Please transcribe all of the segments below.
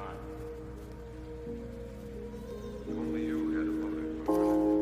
time. Only you had a motive for murder.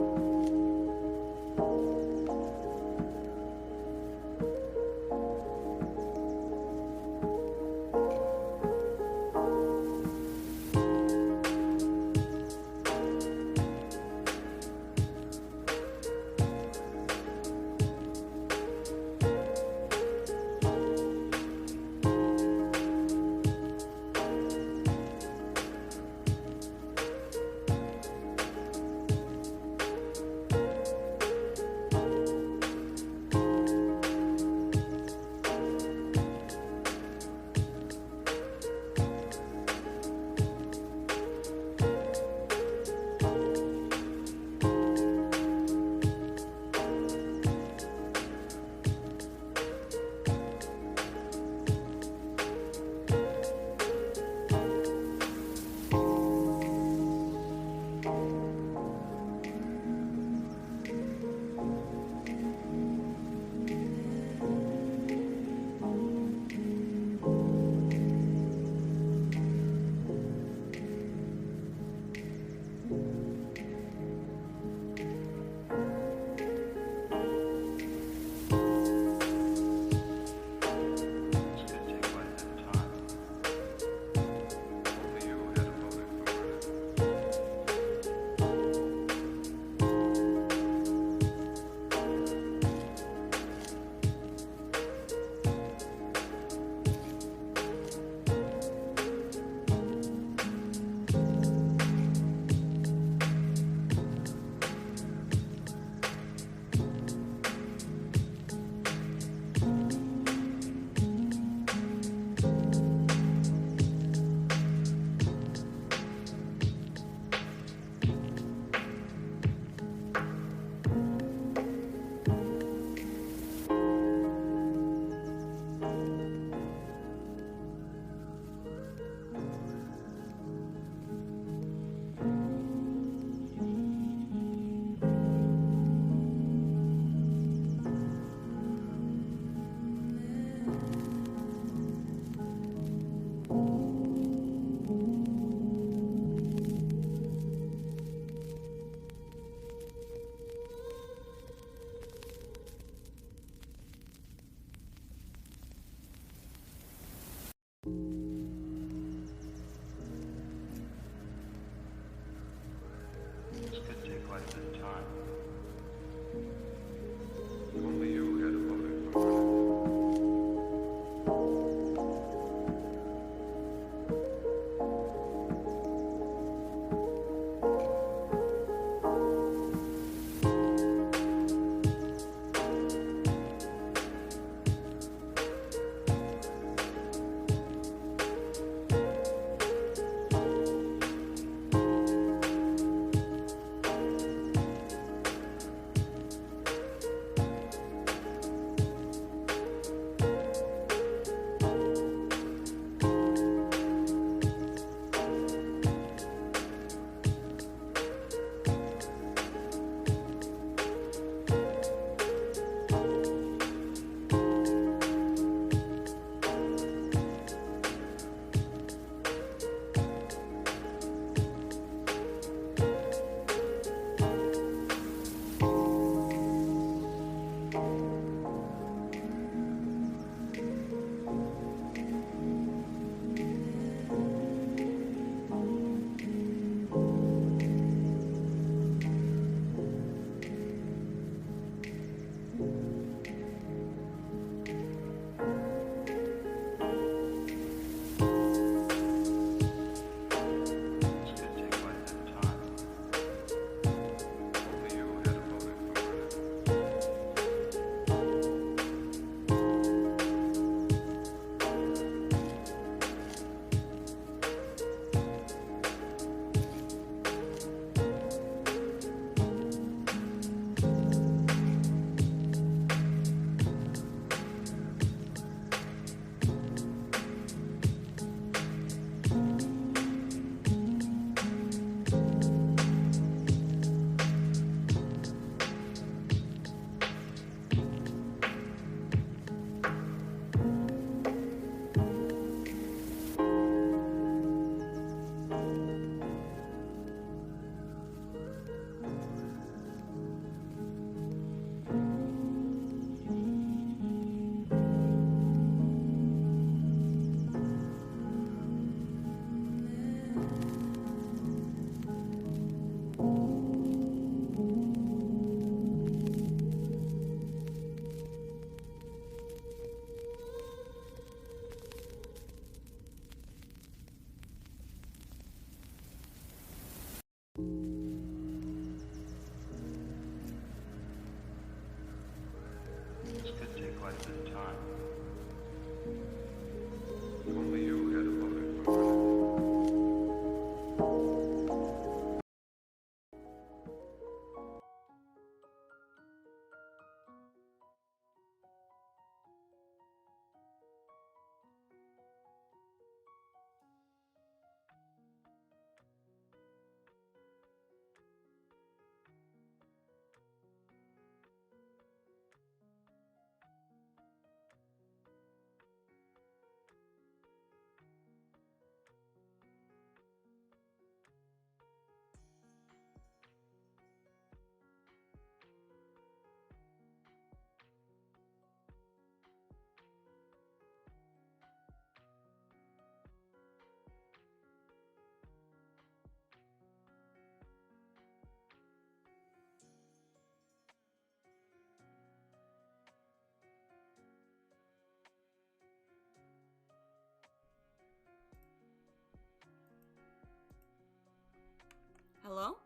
Hello?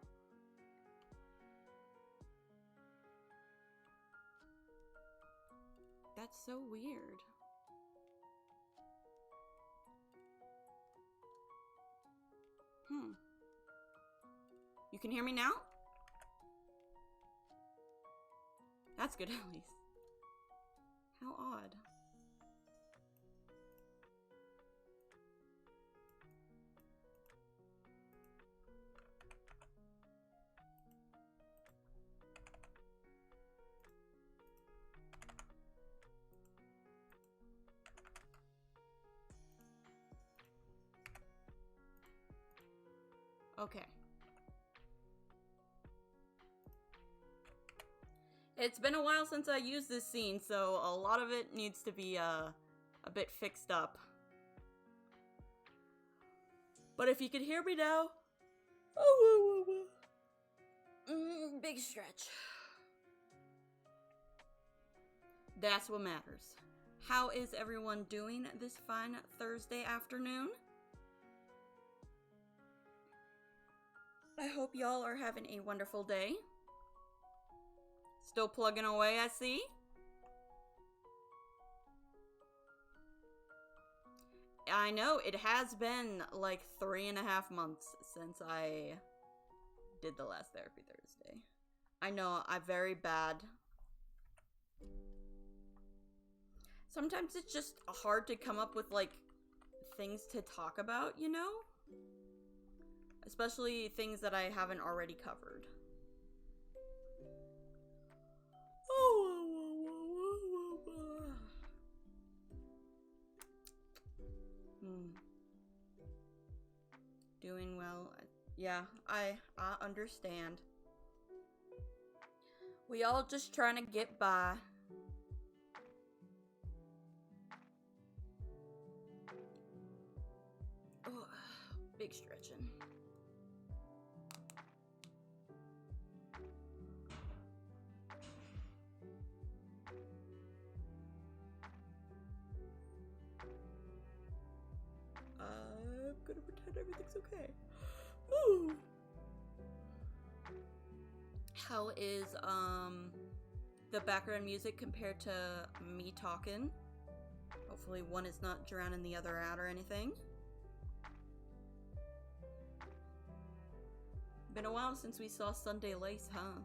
That's so weird. You can hear me now? That's good, at least. How odd. Okay. It's been a while since I used this scene, so a lot of it needs to be a bit fixed up. But if you can hear me now, big stretch. That's what matters. How is everyone doing this fine Thursday afternoon? I hope y'all are having a wonderful day. Still plugging away, I see. I know, it has been like 3.5 months since I did the last Therapy Thursday. I know, I'm very bad. Sometimes it's just hard to come up with like things to talk about, you know? Especially things that I haven't already covered. Doing well. Yeah, I understand. We all just trying to get by. Oh, big stretching. I'm gonna pretend everything's okay. Ooh. How is the background music compared to me talking? Hopefully one is not drowning the other out or anything. Been a while since we saw Sunday Lace, huh?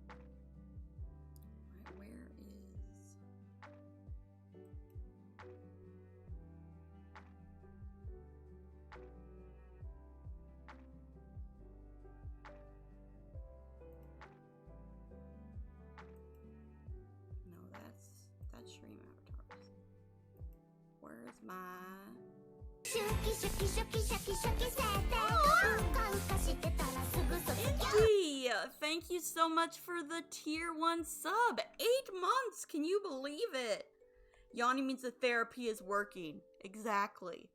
Right, where is... No, that's Stream Avatars. Where's my... Indy! Thank you so much for the tier 1 sub. 8 months! Can you believe it? Yawning means the therapy is working. Exactly.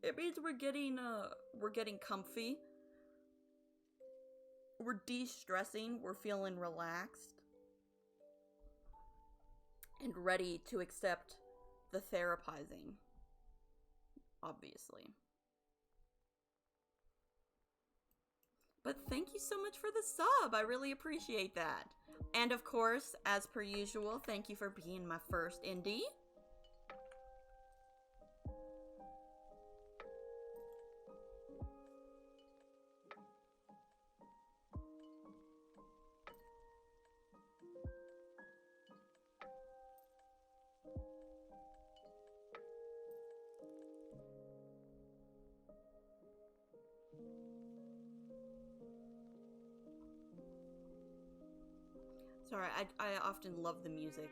It means we're getting comfy. We're de-stressing. We're feeling relaxed. And ready to accept the therapizing. Obviously. But thank you so much for the sub. I really appreciate that. And of course, as per usual, thank you for being my first indie. Sorry, I often love the music.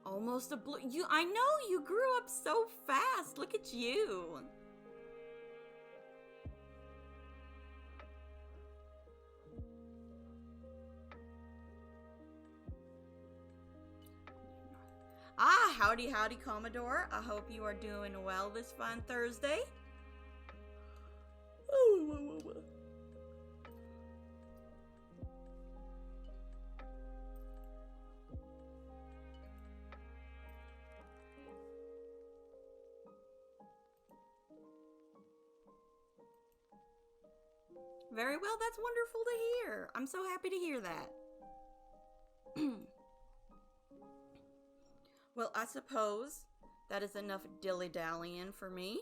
Almost a blue. I know you grew up so fast. Look at you. Ah, howdy, howdy, Commodore. I hope you are doing well this fine Thursday. Very well, that's wonderful to hear. I'm so happy to hear that. Well, I suppose that is enough dilly-dallying for me.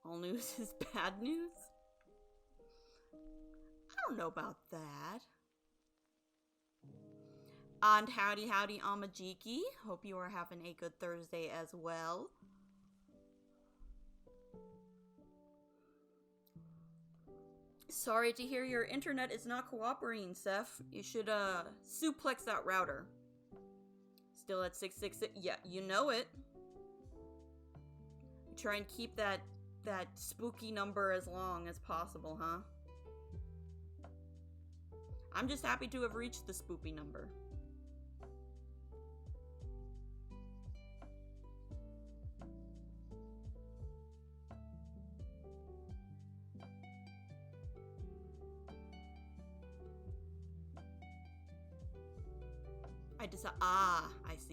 All news is bad news? I don't know about that. And howdy Amajiki. Hope you are having a good Thursday as well. Sorry to hear your internet is not cooperating, Seth. You should suplex that router. Still at 666. Yeah, you know it. Try and keep that spooky number as long as possible, huh? I'm just happy to have reached the spooky number.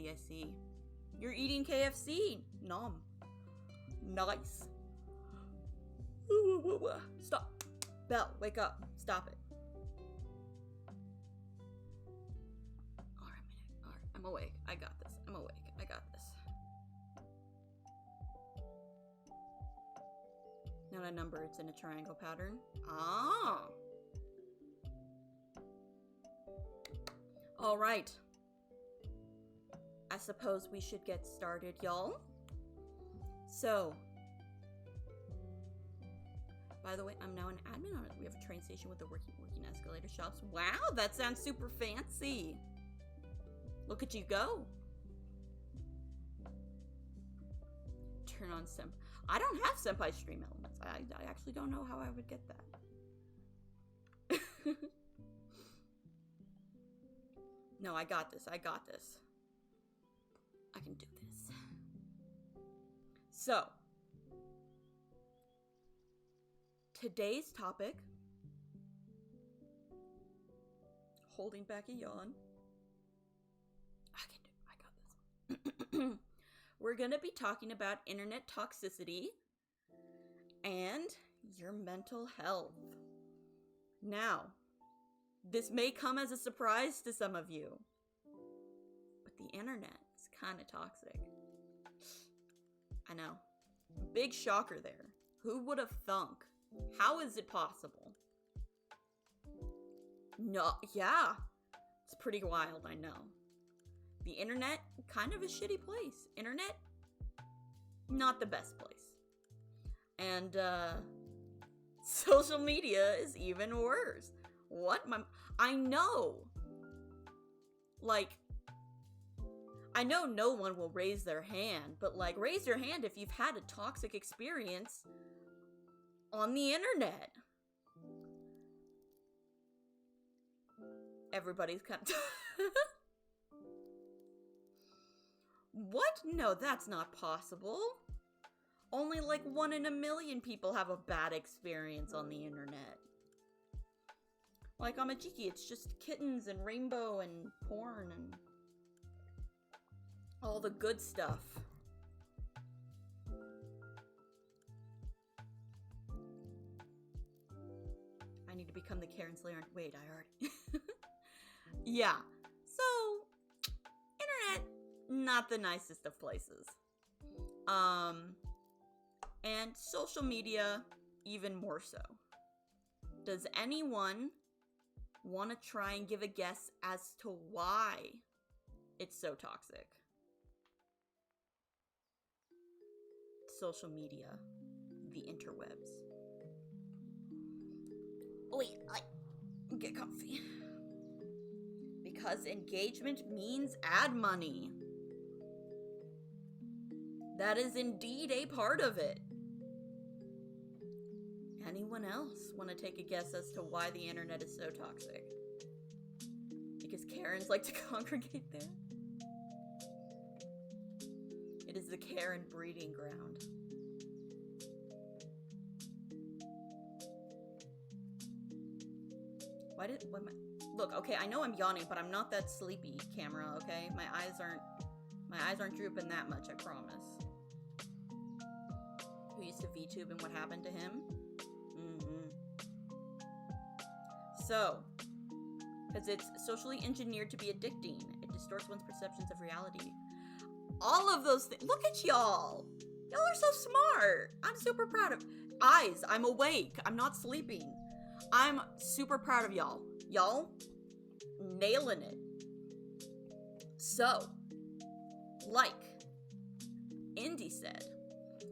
I see. You're eating KFC. Nom. Nice. Stop. Belle, wake up. Stop it. Alright, I'm awake. I got this. Not a number, it's in a triangle pattern. Ah. Alright. I suppose we should get started, y'all. So, by the way, I'm now an admin on it. We have a train station with a working escalator shops. Wow, that sounds super fancy. Look at you go. Turn on I don't have Senpai stream elements. I actually don't know how I would get that. No, I got this. I can do this. So, today's topic, holding back a yawn. I got this. We're going to be talking about internet toxicity and your mental health. Now, this may come as a surprise to some of you, but the internet is kind of toxic. I know. Big shocker there. Who would have thunk? How is it possible? No, yeah. It's pretty wild, I know. The internet, kind of a shitty place. Internet, not the best place. And, social media is even worse. What? I know. Like, I know no one will raise their hand, but like, raise your hand if you've had a toxic experience on the internet. Everybody's kind of... What? No, that's not possible. Only like 1 in a million people have a bad experience on the internet. Like Amajiki, it's just kittens and rainbow and porn and all the good stuff. I need to become the Karen Slayer. Wait, I already... Yeah. So, internet, not the nicest of places. And social media, even more so. Does anyone want to try and give a guess as to why it's so toxic? Social media, the interwebs. Wait, get comfy. Because engagement means ad money. That is indeed a part of it. Anyone else want to take a guess as to why the internet is so toxic? Because Karens like to congregate there? It is the Karen breeding ground. Look, okay, I know I'm yawning, but I'm not that sleepy, camera, okay? My eyes aren't drooping that much, I promise. who used to VTube and what happened to him. So, because it's socially engineered to be addicting, it distorts one's perceptions of reality. All of those things. Look at y'all. Y'all are so smart. I'm super proud of. Eyes, I'm awake. I'm not sleeping. I'm super proud of y'all. Y'all nailing it. So, like Indy said,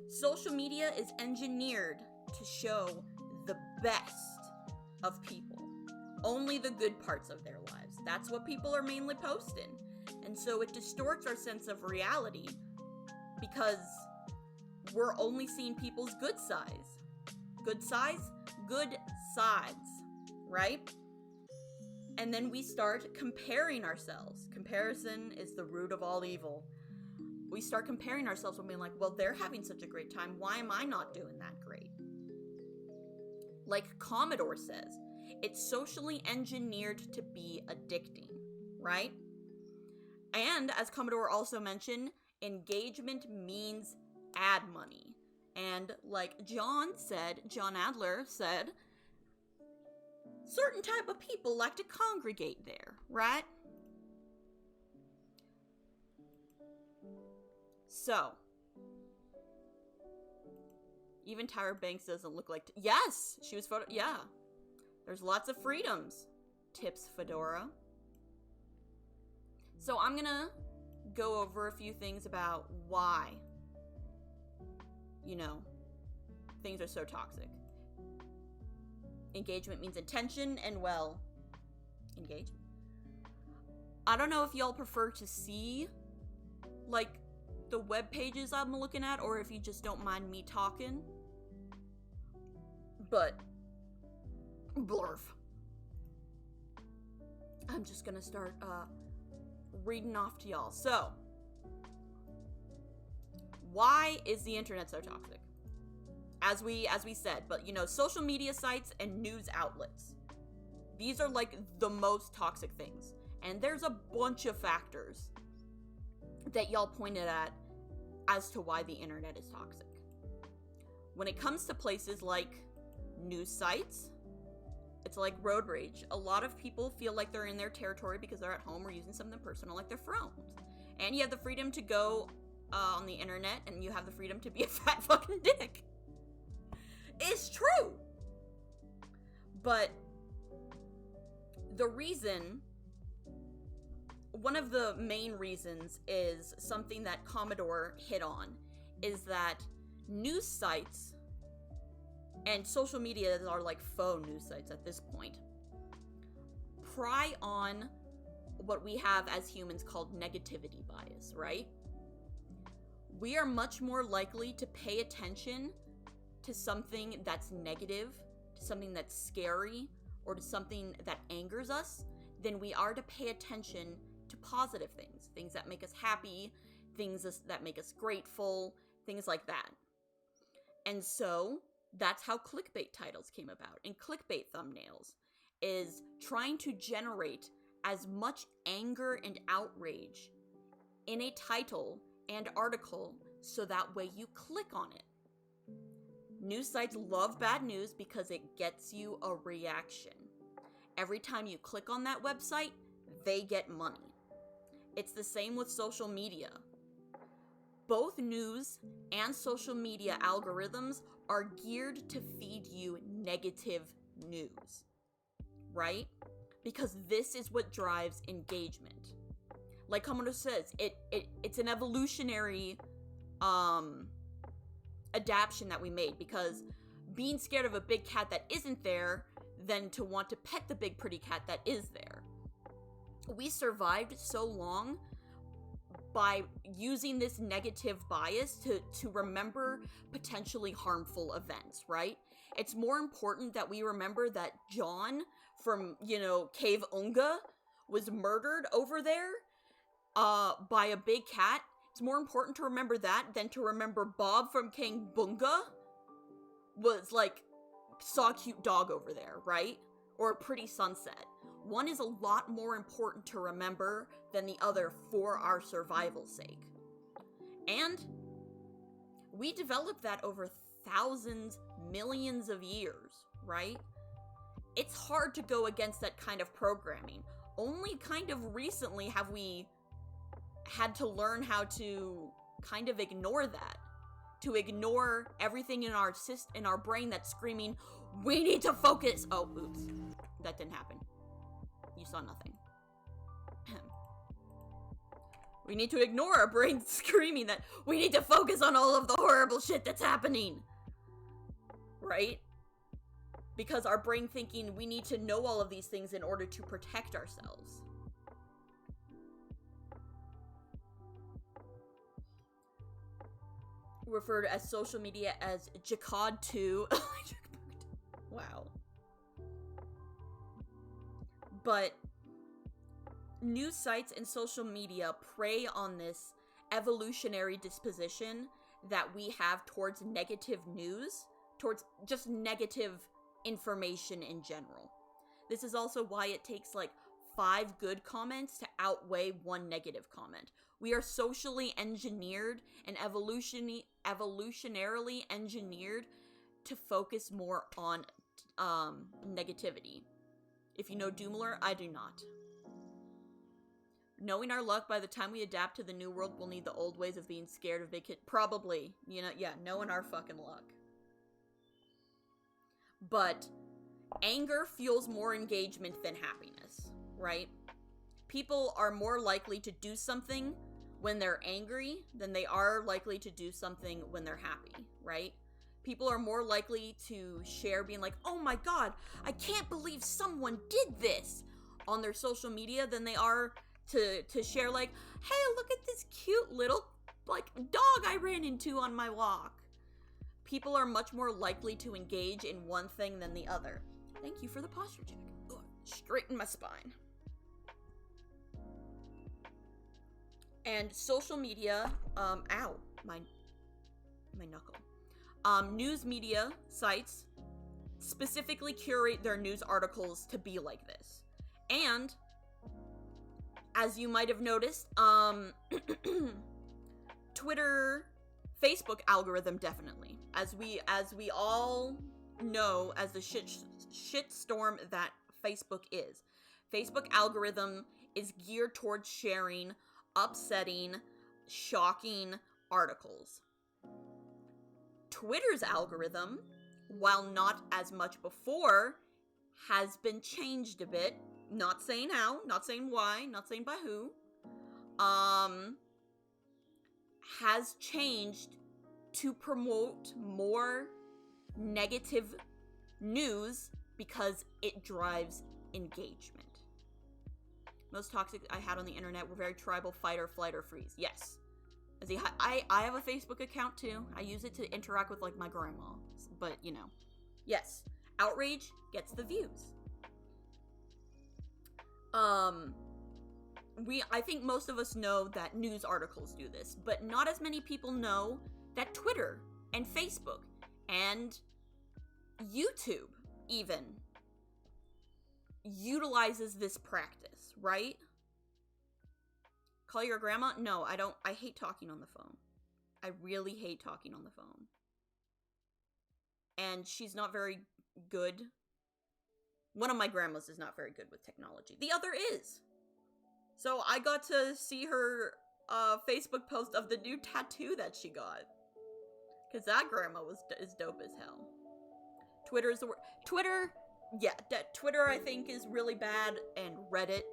social media is engineered to show the best of people. Only the good parts of their lives. That's what people are mainly posting. And so it distorts our sense of reality because we're only seeing people's good sides. Good size? Good sides, right? And then we start comparing ourselves. Comparison is the root of all evil. We start comparing ourselves and being like, well, they're having such a great time. Why am I not doing that great? Like Commodore says, it's socially engineered to be addicting, right? And as Commodore also mentioned, engagement means ad money. And like John Adler said, certain type of people like to congregate there, right? So, even Tyra Banks doesn't look like... Yes! She was yeah. There's lots of freedoms. Tips Fedora. So I'm gonna go over a few things about why, things are so toxic. Engagement means intention and, well, engagement. I don't know if y'all prefer to see, like, the web pages I'm looking at, or if you just don't mind me talking. But, blurf. I'm just gonna start, reading off to y'all. So, why is the internet so toxic? As we said, but social media sites and news outlets. These are like the most toxic things. And there's a bunch of factors that y'all pointed at as to why the internet is toxic. When it comes to places like news sites, it's like road rage. A lot of people feel like they're in their territory because they're at home or using something personal like their phones. And you have the freedom to go on the internet, and you have the freedom to be a fat fucking dick. It's true. But the reason, one of the main reasons is something that Commodore hit on, is that news sites and social media are like faux news sites at this point, pry on what we have as humans called negativity bias, right? We are much more likely to pay attention to something that's negative, to something that's scary, or to something that angers us, than we are to pay attention to positive things. Things that make us happy, things that make us grateful, things like that. And so, that's how clickbait titles came about. And clickbait thumbnails is trying to generate as much anger and outrage in a title and article so that way you click on it. News sites love bad news because it gets you a reaction. Every time you click on that website, they get money. It's the same with social media. Both news and social media algorithms are geared to feed you negative news, right? Because this is what drives engagement. Like Commodore says, it's an evolutionary adaptation that we made, because being scared of a big cat that isn't there than to want to pet the big pretty cat that is there. We survived so long by using this negative bias to remember potentially harmful events, right? It's more important that we remember that John from, 𝒮𝓊𝓷𝒾𝒷𝓒e was murdered over there by a big cat. It's more important to remember that than to remember Bob from King Bunga was saw a cute dog over there, right? Or a pretty sunset. One is a lot more important to remember than the other for our survival's sake. And we developed that over thousands, millions of years, right? It's hard to go against that kind of programming. Only kind of recently have we had to learn how to kind of ignore that. To ignore everything in our brain that's screaming, we need to focus. Oh, oops. That didn't happen. You saw nothing. We need to ignore our brain screaming that we need to focus on all of the horrible shit that's happening. Right? Because our brain thinking we need to know all of these things in order to protect ourselves. Referred as social media as 𝒮𝓶𝓷. Wow. But news sites and social media prey on this evolutionary disposition that we have towards negative news, towards just negative information in general. This is also why it takes like 5 good comments to outweigh 1 negative comment. We are socially engineered and evolutionarily engineered to focus more on negativity. If you know 𝒮𝓊𝓷𝒸𝓊𝓉, I do not. Knowing our luck, by the time we adapt to the new world, we'll need the old ways of being scared of big kids. Probably. You know, yeah, knowing our fucking luck. But anger fuels more engagement than happiness, right? People are more likely to do something when they're angry than they are likely to do something when they're happy, right? People are more likely to share being like, oh my god, I can't believe someone did this on their social media than they are to share like, hey, look at this cute little like dog I ran into on my walk. People are much more likely to engage in one thing than the other. Thank you for the posture check. Ugh, straighten my spine. And social media, ow, my knuckle. News media sites specifically curate their news articles to be like this. And, as you might have noticed, Twitter, Facebook algorithm definitely. As we all know, as the shitstorm that Facebook is. Facebook algorithm is geared towards sharing upsetting, shocking articles. Twitter's algorithm, while not as much before, has been changed a bit. Not saying how, not saying why, not saying by who. Has changed to promote more negative news because it drives engagement. Most toxic I had on the internet were very tribal, fight or flight or freeze. Yes. I have a Facebook account too. I use it to interact with like my grandma. But, you know. Yes. Outrage gets the views. I think most of us know that news articles do this, but not as many people know that Twitter and Facebook and YouTube even utilizes this practice, right? Call your grandma? No, I don't. I hate talking on the phone. I really hate talking on the phone. And she's not very good. One of my grandmas is not very good with technology. The other is. So I got to see her Facebook post of the new tattoo that she got. Because that grandma is dope as hell. Twitter is the word. Twitter, yeah, Twitter I think is really bad, and Reddit.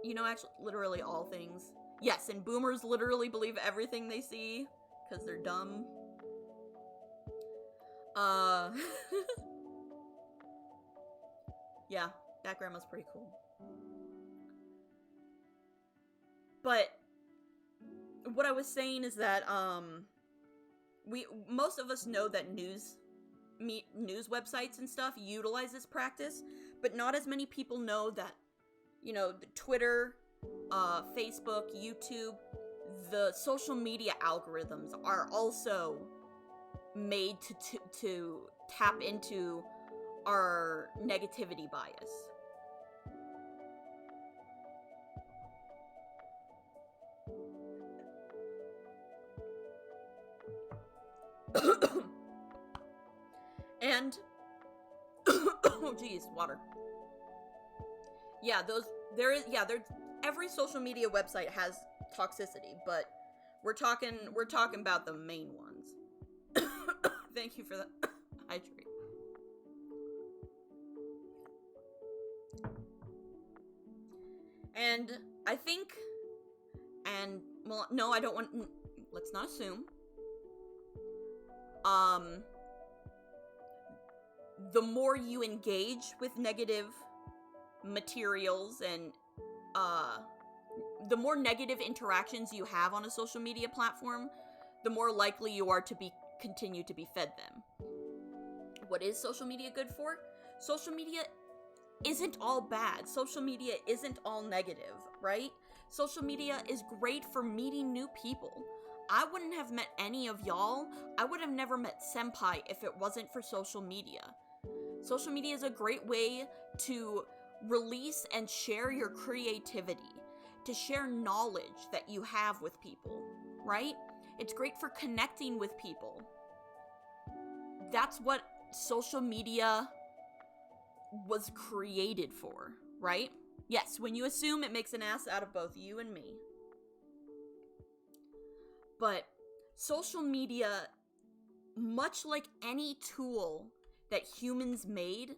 You know, actually, literally all things. Yes, and boomers literally believe everything they see, because they're dumb. Yeah, that grandma's pretty cool. But what I was saying is that most of us know that news websites and stuff utilize this practice, but not as many people know that, you know, Twitter, Facebook, YouTube, the social media algorithms are also made to tap into our negativity bias. Oh, geez, water. Yeah, every social media website has toxicity, but we're talking about the main ones. Thank you for that. Hydrate. And I think, and well, no, I don't want. Let's not assume. The more you engage with negative materials and the more negative interactions you have on a social media platform, the more likely you are to continue to be fed them. What is social media good for? Social media isn't all bad. Social media isn't all negative, right? Social media is great for meeting new people. I wouldn't have met any of y'all. I would have never met Senpai if it wasn't for social media. Social media is a great way to release and share your creativity, to share knowledge that you have with people, right? It's great for connecting with people. That's what social media was created for, right? Yes, when you assume, it makes an ass out of both you and me. But social media, much like any tool that humans make,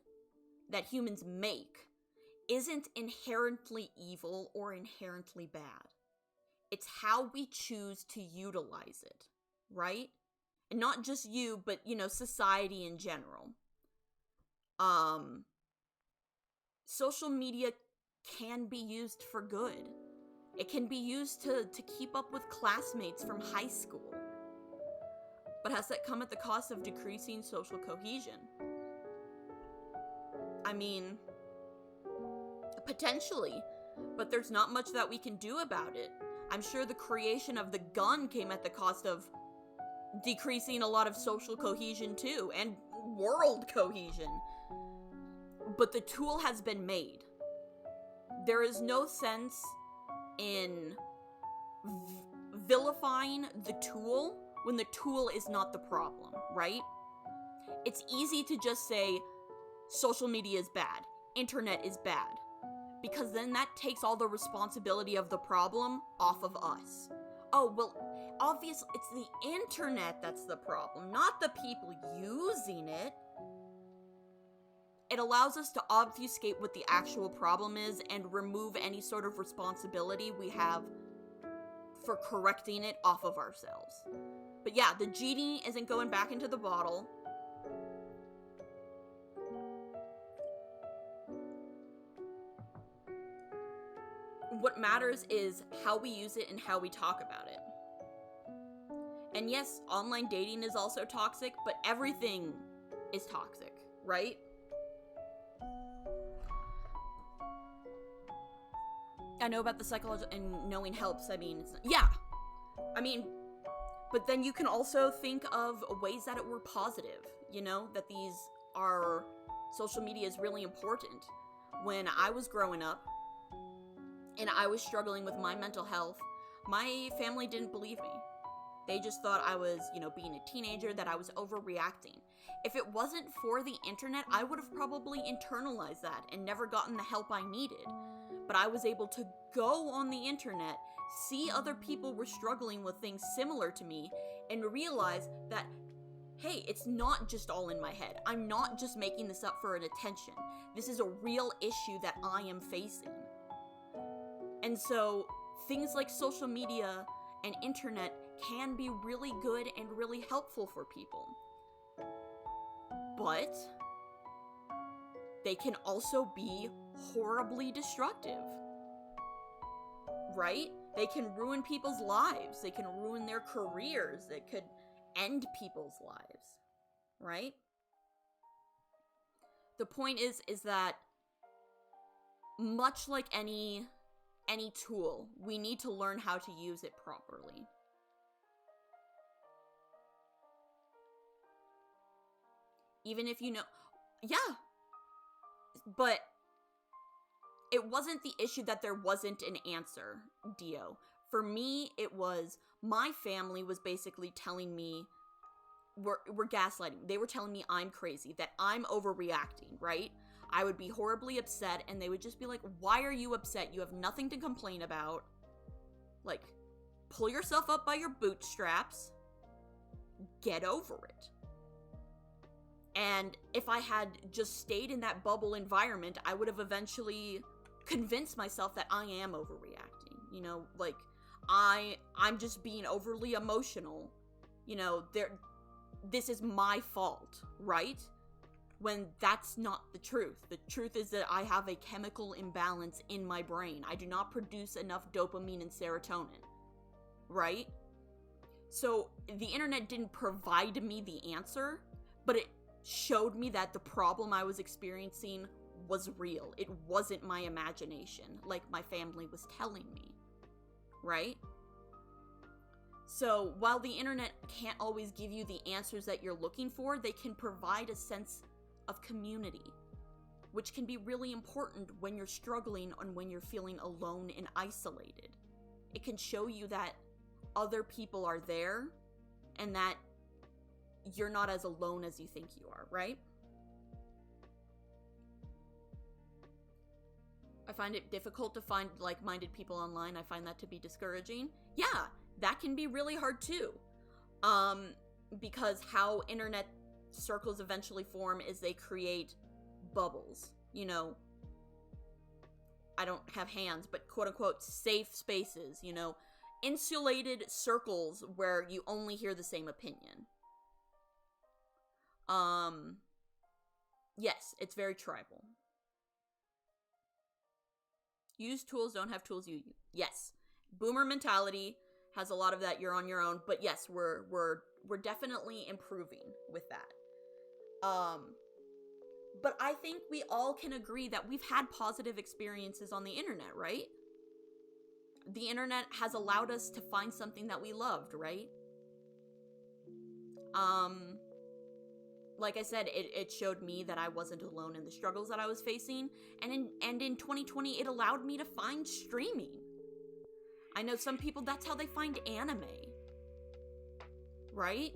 isn't inherently evil or inherently bad. It's how we choose to utilize it, right? And not just you, but, society in general. Social media can be used for good. It can be used to keep up with classmates from high school. But has that come at the cost of decreasing social cohesion? I mean, potentially, but there's not much that we can do about it. I'm sure the creation of the gun came at the cost of decreasing a lot of social cohesion too, and world cohesion. But the tool has been made. There is no sense in vilifying the tool when the tool is not the problem, right? It's easy to just say social media is bad, internet is bad, because then that takes all the responsibility of the problem off of us. Oh, well, obviously it's the internet that's the problem, not the people using it. It allows us to obfuscate what the actual problem is and remove any sort of responsibility we have for correcting it off of ourselves. But yeah, the genie isn't going back into the bottle. What matters is how we use it and how we talk about it. And yes, online dating is also toxic, but everything is toxic, right? I know about the psychology and knowing helps. I mean, but then you can also think of ways that it were positive, that these are, social media is really important. When I was growing up and I was struggling with my mental health, my family didn't believe me. They just thought I was, being a teenager, that I was overreacting. If it wasn't for the internet, I would have probably internalized that and never gotten the help I needed. But I was able to go on the internet, see other people were struggling with things similar to me, and realize that, hey, it's not just all in my head. I'm not just making this up for an attention. This is a real issue that I am facing. And so, things like social media and internet can be really good and really helpful for people. But they can also be horribly destructive, right? They can ruin people's lives. They can ruin their careers. It could end people's lives, right? The point is that much like any tool, we need to learn how to use it properly. Even if but it wasn't the issue that there wasn't an answer, Dio. For me, it was, my family was basically telling me, we're gaslighting. They were telling me I'm crazy, that I'm overreacting, right? I would be horribly upset, and they would just be like, why are you upset? You have nothing to complain about. Like, pull yourself up by your bootstraps. Get over it. And if I had just stayed in that bubble environment, I would have eventually convinced myself that I am overreacting. You know, like, I'm just being overly emotional. You know, this is my fault, right? When that's not the truth. The truth is that I have a chemical imbalance in my brain. I do not produce enough dopamine and serotonin, right? So the internet didn't provide me the answer, but it showed me that the problem I was experiencing was real. It wasn't my imagination, like my family was telling me, right? So while the internet can't always give you the answers that you're looking for, they can provide a sense of community, which can be really important when you're struggling and when you're feeling alone and isolated. It can show you that other people are there and that you're not as alone as you think you are, right? I find it difficult to find like-minded people online. I find that to be discouraging. Yeah, that can be really hard too. Because how internet circles eventually form is they create bubbles, you know. I don't have hands, but quote-unquote safe spaces, you know, insulated circles where you only hear the same opinion. Yes, it's very tribal. Use tools, don't have tools you use. Yes. Boomer mentality has a lot of that, you're on your own, but yes, we're definitely improving with that. But I think we all can agree that we've had positive experiences on the internet, right? The internet has allowed us to find something that we loved, right? Like I said, it showed me that I wasn't alone in the struggles that I was facing, and in 2020, it allowed me to find streaming. I know some people, that's how they find anime, right?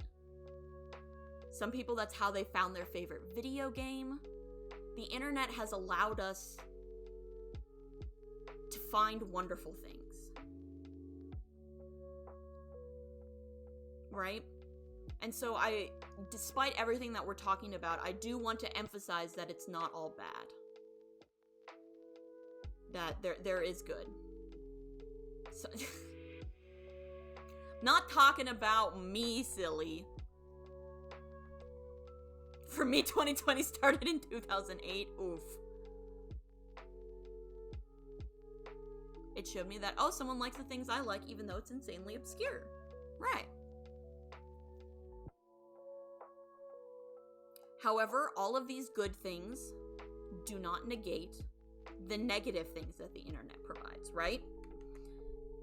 Some people, that's how they found their favorite video game. The internet has allowed us to find wonderful things, right? And so despite everything that we're talking about, I do want to emphasize that it's not all bad. That there is good. So, not talking about me, silly. For me, 2020 started in 2008. Oof. It showed me that, oh, someone likes the things I like, even though it's insanely obscure. Right. However, all of these good things do not negate the negative things that the internet provides, right?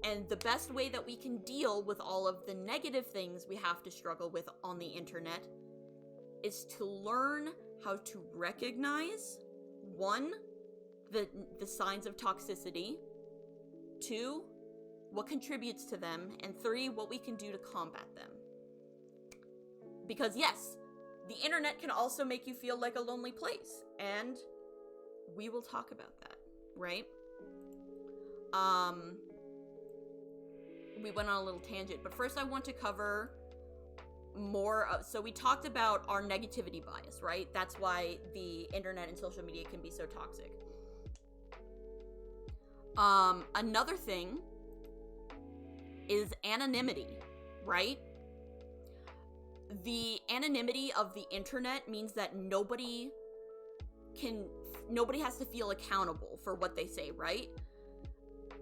And the best way that we can deal with all of the negative things we have to struggle with on the internet is to learn how to recognize, 1, the signs of toxicity, 2, what contributes to them, and 3, what we can do to combat them. Because yes, the internet can also make you feel like a lonely place, and we will talk about that, right? We went on a little tangent, but first I want to cover more so we talked about our negativity bias, right? That's why the internet and social media can be so toxic. Another thing is anonymity, right? The anonymity of the internet means that nobody has to feel accountable for what they say, right?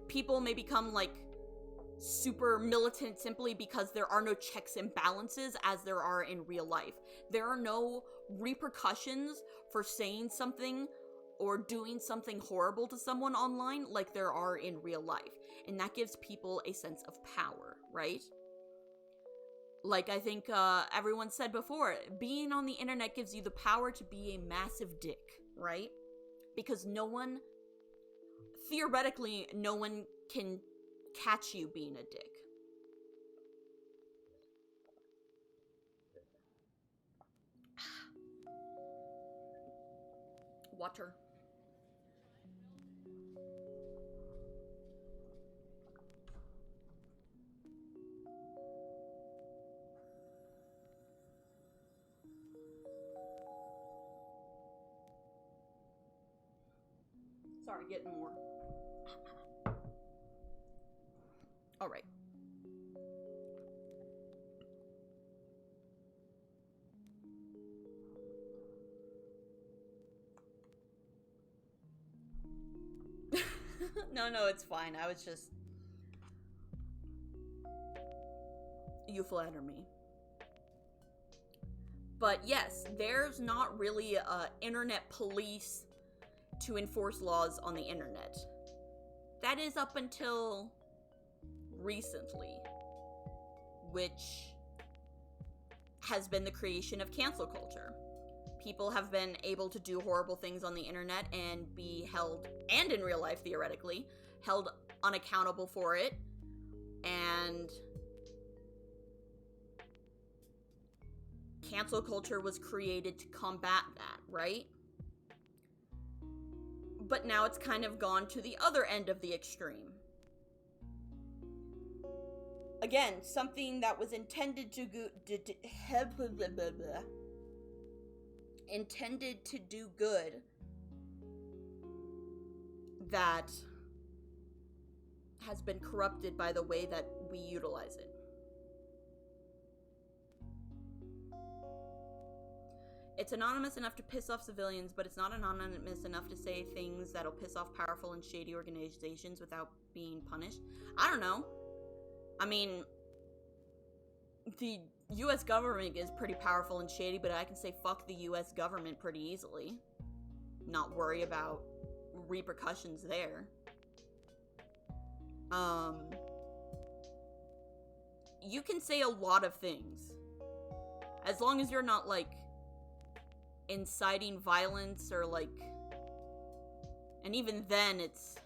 People may become like super militant simply because there are no checks and balances as there are in real life. There are no repercussions for saying something or doing something horrible to someone online like there are in real life. And that gives people a sense of power, right? Like I think everyone said before, being on the internet gives you the power to be a massive dick, right? Because theoretically, no one can catch you being a dick. Water. Sorry, getting more. All right. No, it's fine. I was just... You flatter me. But yes, there's not really a internet police to enforce laws on the internet. That is up until recently, which has been the creation of cancel culture. People have been able to do horrible things on the internet and be held, and in real life theoretically, held unaccountable for it. And cancel culture was created to combat that, right? But now it's kind of gone to the other end of the extreme. Again, something that was intended to do good, that has been corrupted by the way that we utilize it. It's anonymous enough to piss off civilians, but it's not anonymous enough to say things that'll piss off powerful and shady organizations without being punished. I don't know. I mean, the U.S. government is pretty powerful and shady, but I can say fuck the U.S. government pretty easily. Not worry about repercussions there. You can say a lot of things. As long as you're not, like, inciting violence or, like... And even then, it's...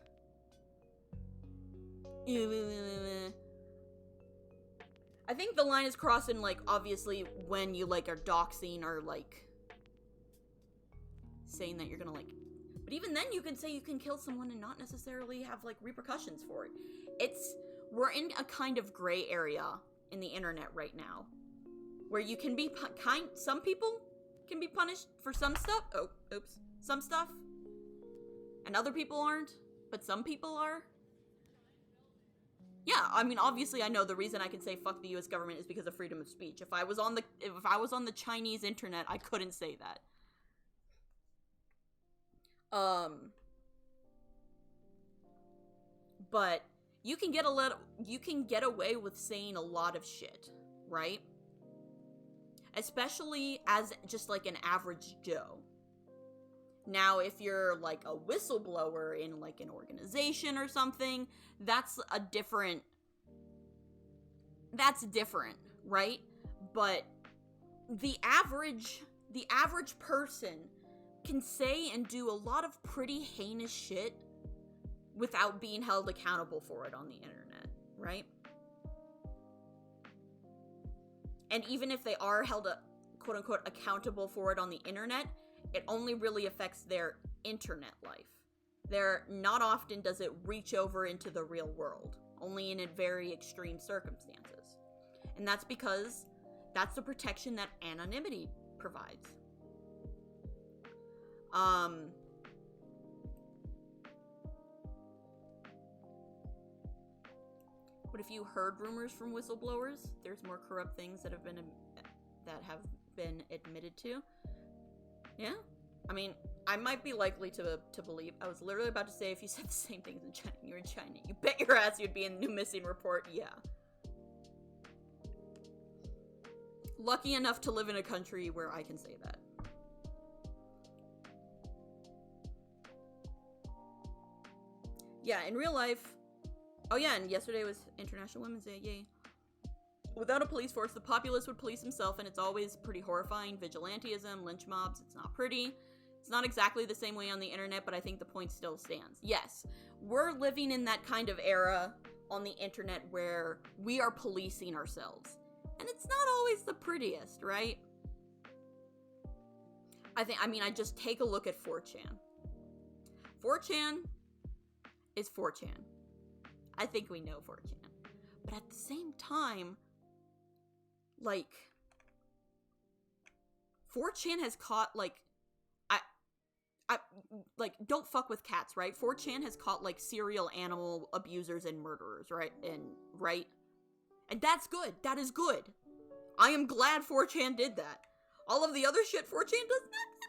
I think the line is crossing, like, obviously when you, like, are doxing or, like, saying that you're gonna, like... But even then, you can say you can kill someone and not necessarily have, like, repercussions for it. We're in a kind of gray area in the internet right now. Where you can be some people can be punished for some stuff. Oh, oops. Some stuff. And other people aren't. But some people are. Yeah, I mean, obviously I know the reason I can say fuck the US government is because of freedom of speech. If I was on the Chinese internet, I couldn't say that. But you can get away with saying a lot of shit, right? Especially as just like an average Joe. Now, if you're like a whistleblower in like an organization or something, that's different, right? But the average person can say and do a lot of pretty heinous shit without being held accountable for it on the internet, right? And even if they are held, quote-unquote, accountable for it on the internet, it only really affects their internet life. Not often does it reach over into the real world, only in very extreme circumstances. And that's because that's the protection that anonymity provides. But if you heard rumors from whistleblowers, there's more corrupt things that have been admitted to. Yeah? I mean, I might be likely to believe. I was literally about to say, if you said the same things in China, you're in China, you bet your ass you'd be in the new missing report. Yeah. Lucky enough to live in a country where I can say that. Yeah, in real life... Oh yeah, and yesterday was International Women's Day, yay. Without a police force, the populace would police himself, and it's always pretty horrifying. Vigilantism, lynch mobs, it's not pretty. It's not exactly the same way on the internet, but I think the point still stands. Yes, we're living in that kind of era on the internet where we are policing ourselves. And it's not always the prettiest, right? I just take a look at 4chan. 4chan is 4chan. I think we know 4chan. But at the same time, like, 4chan has caught, like, like, don't fuck with cats, right? 4chan has caught, like, serial animal abusers and murderers, right? And that's good. That is good. I am glad 4chan did that. All of the other shit 4chan does not.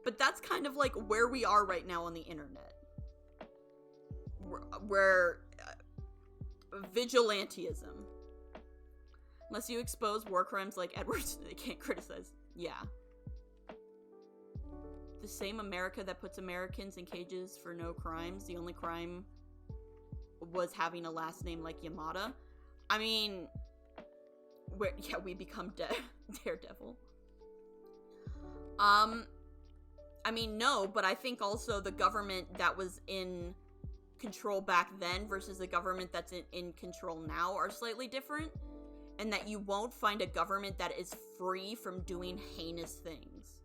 But that's kind of, like, where we are right now on the internet. Where vigilantism. Unless you expose war crimes like Edwards, they can't criticize. Yeah. The same America that puts Americans in cages for no crimes. The only crime was having a last name like Yamada. I mean, we become Daredevil. I mean, no, but I think also the government that was in control back then versus the government that's in control now are slightly different. And that you won't find a government that is free from doing heinous things.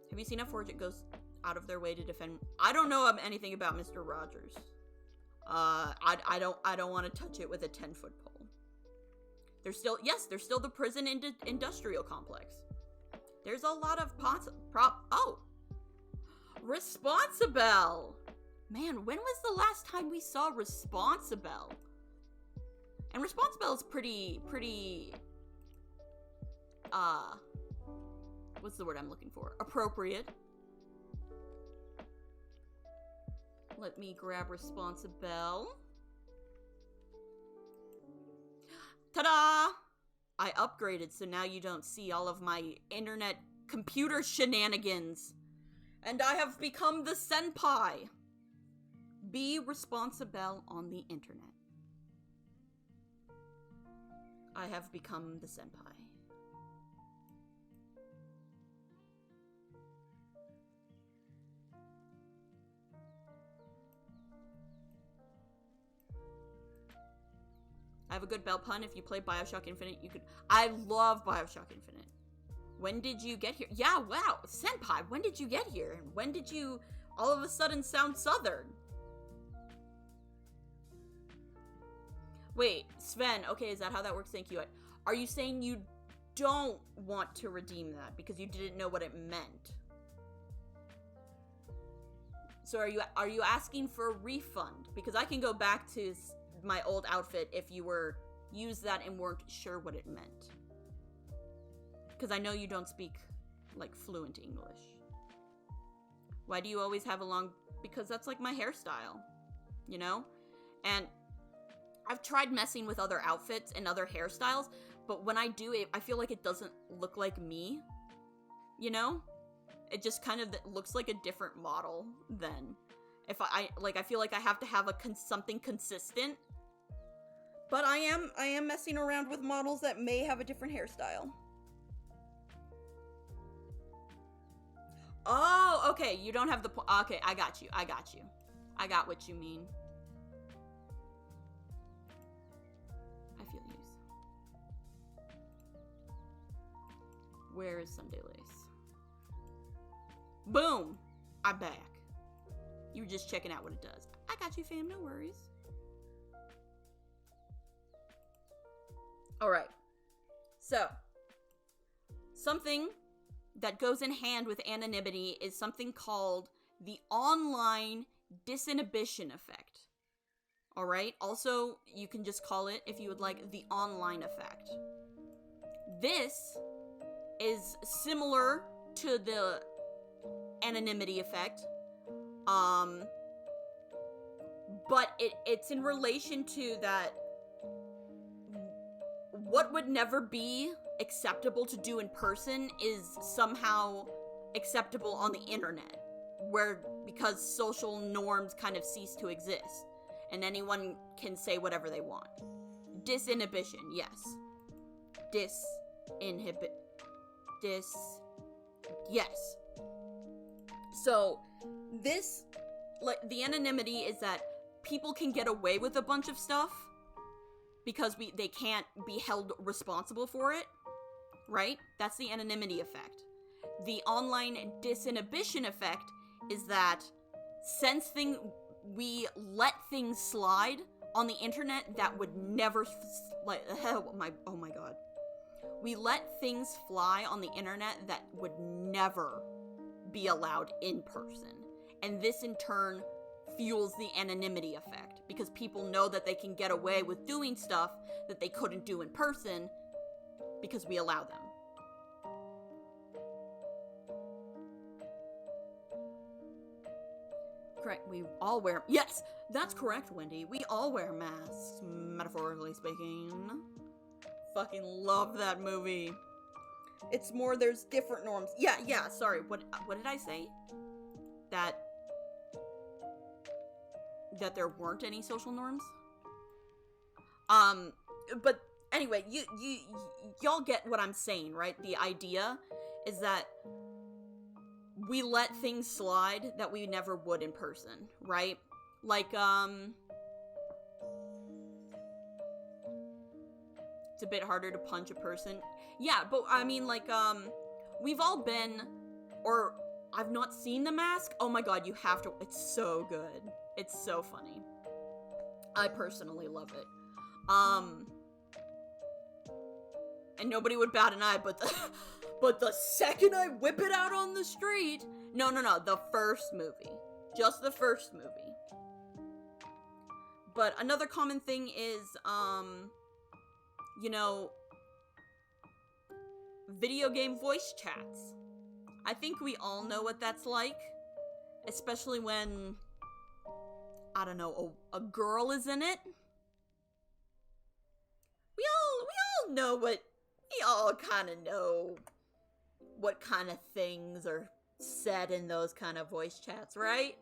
Have you seen how 4chan goes out of their way to defend? I don't know anything about Mr. Rogers. I don't want to touch it with a 10-foot pole. There's still the prison industrial complex. There's a lot of Responsible! Man, when was the last time we saw Responsible? And Responsible is pretty, what's the word I'm looking for? Appropriate. Let me grab Responsible. Ta-da! I upgraded, so now you don't see all of my internet computer shenanigans. And I have become the senpai. Be responsible on the internet. I have become the senpai. I have a good Belle pun. If you play Bioshock Infinite, you could... I love Bioshock Infinite. When did you get here? Yeah, wow. Senpai, when did you get here? And when did you all of a sudden sound southern? Wait, Sven, okay, is that how that works? Thank you. Are you saying you don't want to redeem that because you didn't know what it meant? So are you asking for a refund? Because I can go back to my old outfit if you used that and weren't sure what it meant. Because I know you don't speak, like, fluent English. Why do you always have a long... Because that's, like, my hairstyle. You know? And I've tried messing with other outfits and other hairstyles, but when I do it, I feel like it doesn't look like me. You know? It just kind of looks like a different model then. If I feel like I have to have something consistent. But I am messing around with models that may have a different hairstyle. Oh, okay, you don't have the okay, I got you. I got what you mean. I feel you. Where is Sunday Lace? Boom! I'm back. You were just checking out what it does. I got you, fam, no worries. Alright. So, something that goes in hand with anonymity is something called the online disinhibition effect. Alright? Also, you can just call it, if you would like, the online effect. This is similar to the anonymity effect. But it's in relation to that what would never be acceptable to do in person is somehow acceptable on the internet, because social norms kind of cease to exist and anyone can say whatever they want. Disinhibition, yes. Yes. So this, the anonymity is that people can get away with a bunch of stuff because they can't be held responsible for it, right? That's the anonymity effect. The online disinhibition effect is that since we let things slide on the internet that would never, oh my god. We let things fly on the internet that would never be allowed in person. And this in turn fuels the anonymity effect, because people know that they can get away with doing stuff that they couldn't do in person because we allow them. Correct, we all wear, yes, that's correct, Wendy. We all wear masks, metaphorically speaking. Fucking love that movie. It's more, there's different norms. Yeah, sorry, what did I say? That there weren't any social norms? But anyway, y'all get what I'm saying, right? The idea is that we let things slide that we never would in person, right? Like, it's a bit harder to punch a person. Yeah, but I mean, like, we've all been, or I've not seen The Mask. Oh my god, you have to, it's so good. It's so funny. I personally love it. And nobody would bat an eye, but the second I whip it out on the street, no, the first movie. Just the first movie. But another common thing is, you know, video game voice chats. I think we all know what that's like, especially when, I don't know, a girl is in it. We all know what, we all kind of know what kind of things are said in those kind of voice chats, right?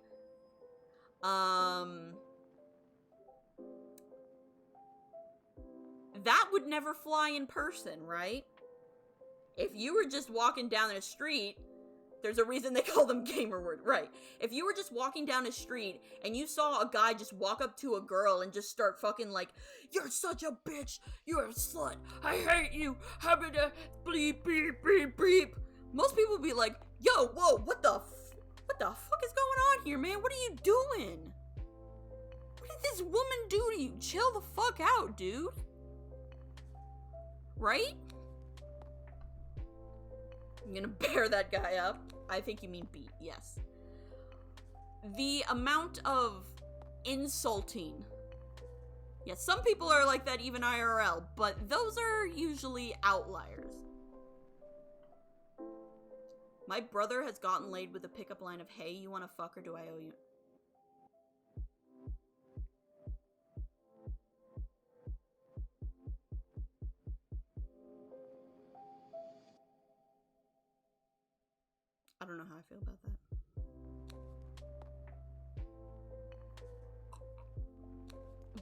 That would never fly in person, right? If you were just walking down the street, there's a reason they call them gamer word, right? If you were just walking down the street and you saw a guy just walk up to a girl and just start fucking like, "You're such a bitch, you're a slut, I hate you, habita, bleep, beep, beep, beep." Most people would be like, "Yo, whoa, what the fuck is going on here, man? What are you doing? What did this woman do to you? Chill the fuck out, dude." Right? I'm gonna bear that guy up. I think you mean beat, yes. The amount of insulting. Yeah, some people are like that even IRL, but those are usually outliers. My brother has gotten laid with a pickup line of, "Hey, you wanna fuck or do I owe you?" I don't know how I feel about that.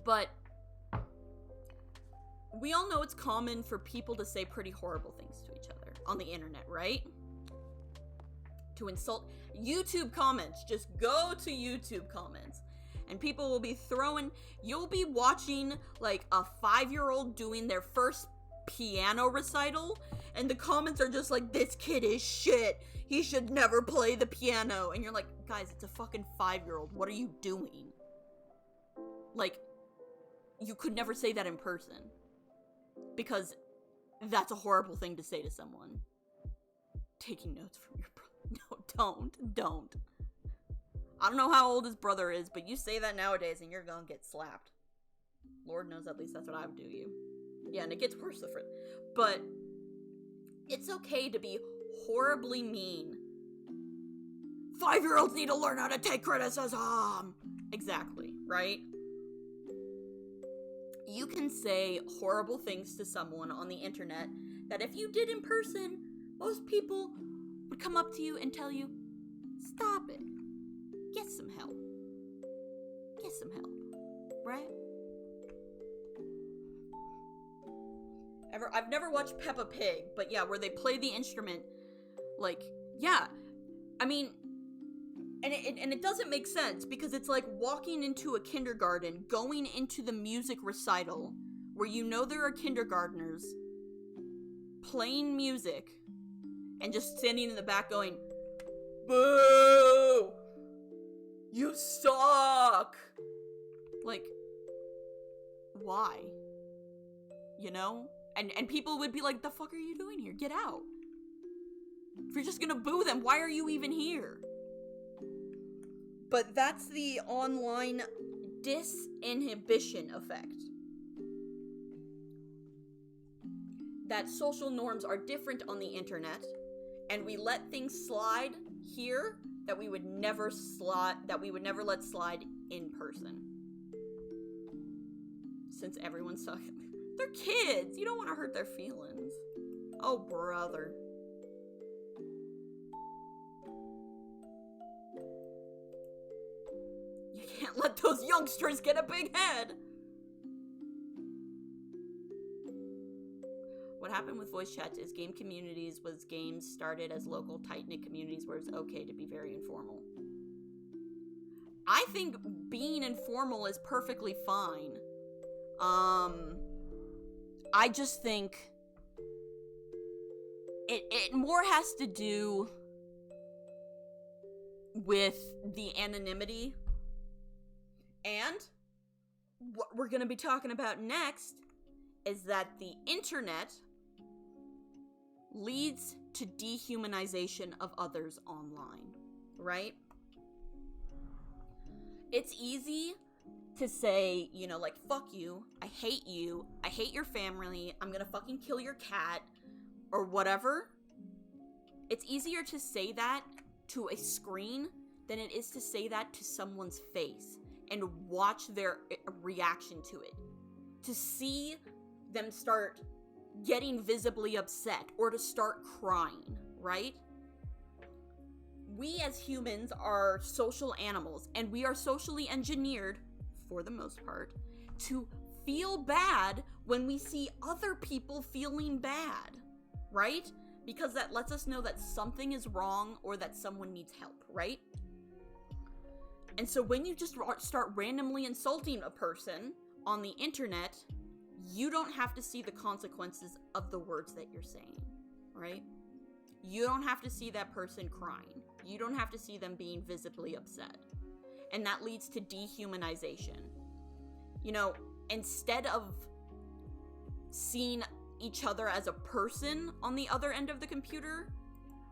But we all know it's common for people to say pretty horrible things to each other on the internet, right? To insult YouTube comments. Just go to YouTube comments. And people will be throwing, you'll be watching like a 5-year-old doing their first piano recital, and the comments are just like, "This kid is shit. He should never play the piano." And you're like, guys, it's a fucking 5-year-old. What are you doing? Like, you could never say that in person. Because that's a horrible thing to say to someone. Taking notes from your brother. No, don't. I don't know how old his brother is, but you say that nowadays and you're gonna get slapped. Lord knows, at least that's what I would do to you. Yeah, and it gets worse the further. But it's okay to be horribly mean. 5-year-olds need to learn how to take criticism. Exactly, right? You can say horrible things to someone on the internet that if you did in person, most people would come up to you and tell you, "Stop it. Get some help. Get some help." Right? I've never watched Peppa Pig, but yeah, where they play the instrument, like, yeah, I mean, and it doesn't make sense, because it's like walking into a kindergarten, going into the music recital, where you know there are kindergartners, playing music, and just standing in the back going, "Boo! suck. Like, why? You know? And people would be like, the fuck are you doing here? Get out. If you're just gonna boo them, why are you even here? But that's the online disinhibition effect. That social norms are different on the internet, and we let things slide here that we would never let slide in person. Since everyone's talking, they're kids. You don't want to hurt their feelings. Oh, brother. You can't let those youngsters get a big head. What happened with voice chats is game communities was games started as local tight-knit communities where it's okay to be very informal. I think being informal is perfectly fine. I just think it more has to do with the anonymity. And what we're going to be talking about next is that the internet leads to dehumanization of others online, right? It's easy to say, you know, like, fuck you, I hate your family, I'm gonna fucking kill your cat, or whatever. It's easier to say that to a screen than it is to say that to someone's face and watch their reaction to it. To see them start getting visibly upset or to start crying, right? We as humans are social animals, and we are socially engineered, for the most part, to feel bad when we see other people feeling bad, right? Because that lets us know that something is wrong or that someone needs help, right? And so when you just start randomly insulting a person on the internet, you don't have to see the consequences of the words that you're saying, right? You don't have to see that person crying. You don't have to see them being visibly upset. And that leads to dehumanization. You know, instead of seeing each other as a person on the other end of the computer,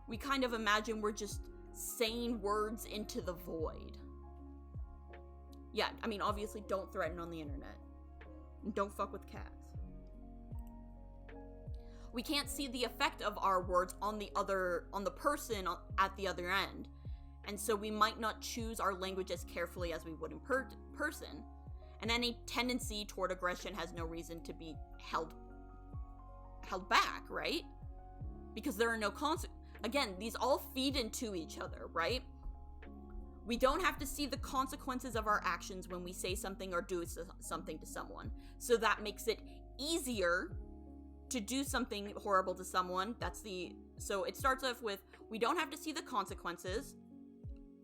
we kind of imagine we're just saying words into the void. Yeah, I mean, obviously don't threaten on the internet. And don't fuck with cats. We can't see the effect of our words on the person at the other end. And so we might not choose our language as carefully as we would in person. And any tendency toward aggression has no reason to be held back, right? Because there are no again, these all feed into each other, right? We don't have to see the consequences of our actions when we say something or do something to someone. So that makes it easier to do something horrible to someone. So it starts off with, we don't have to see the consequences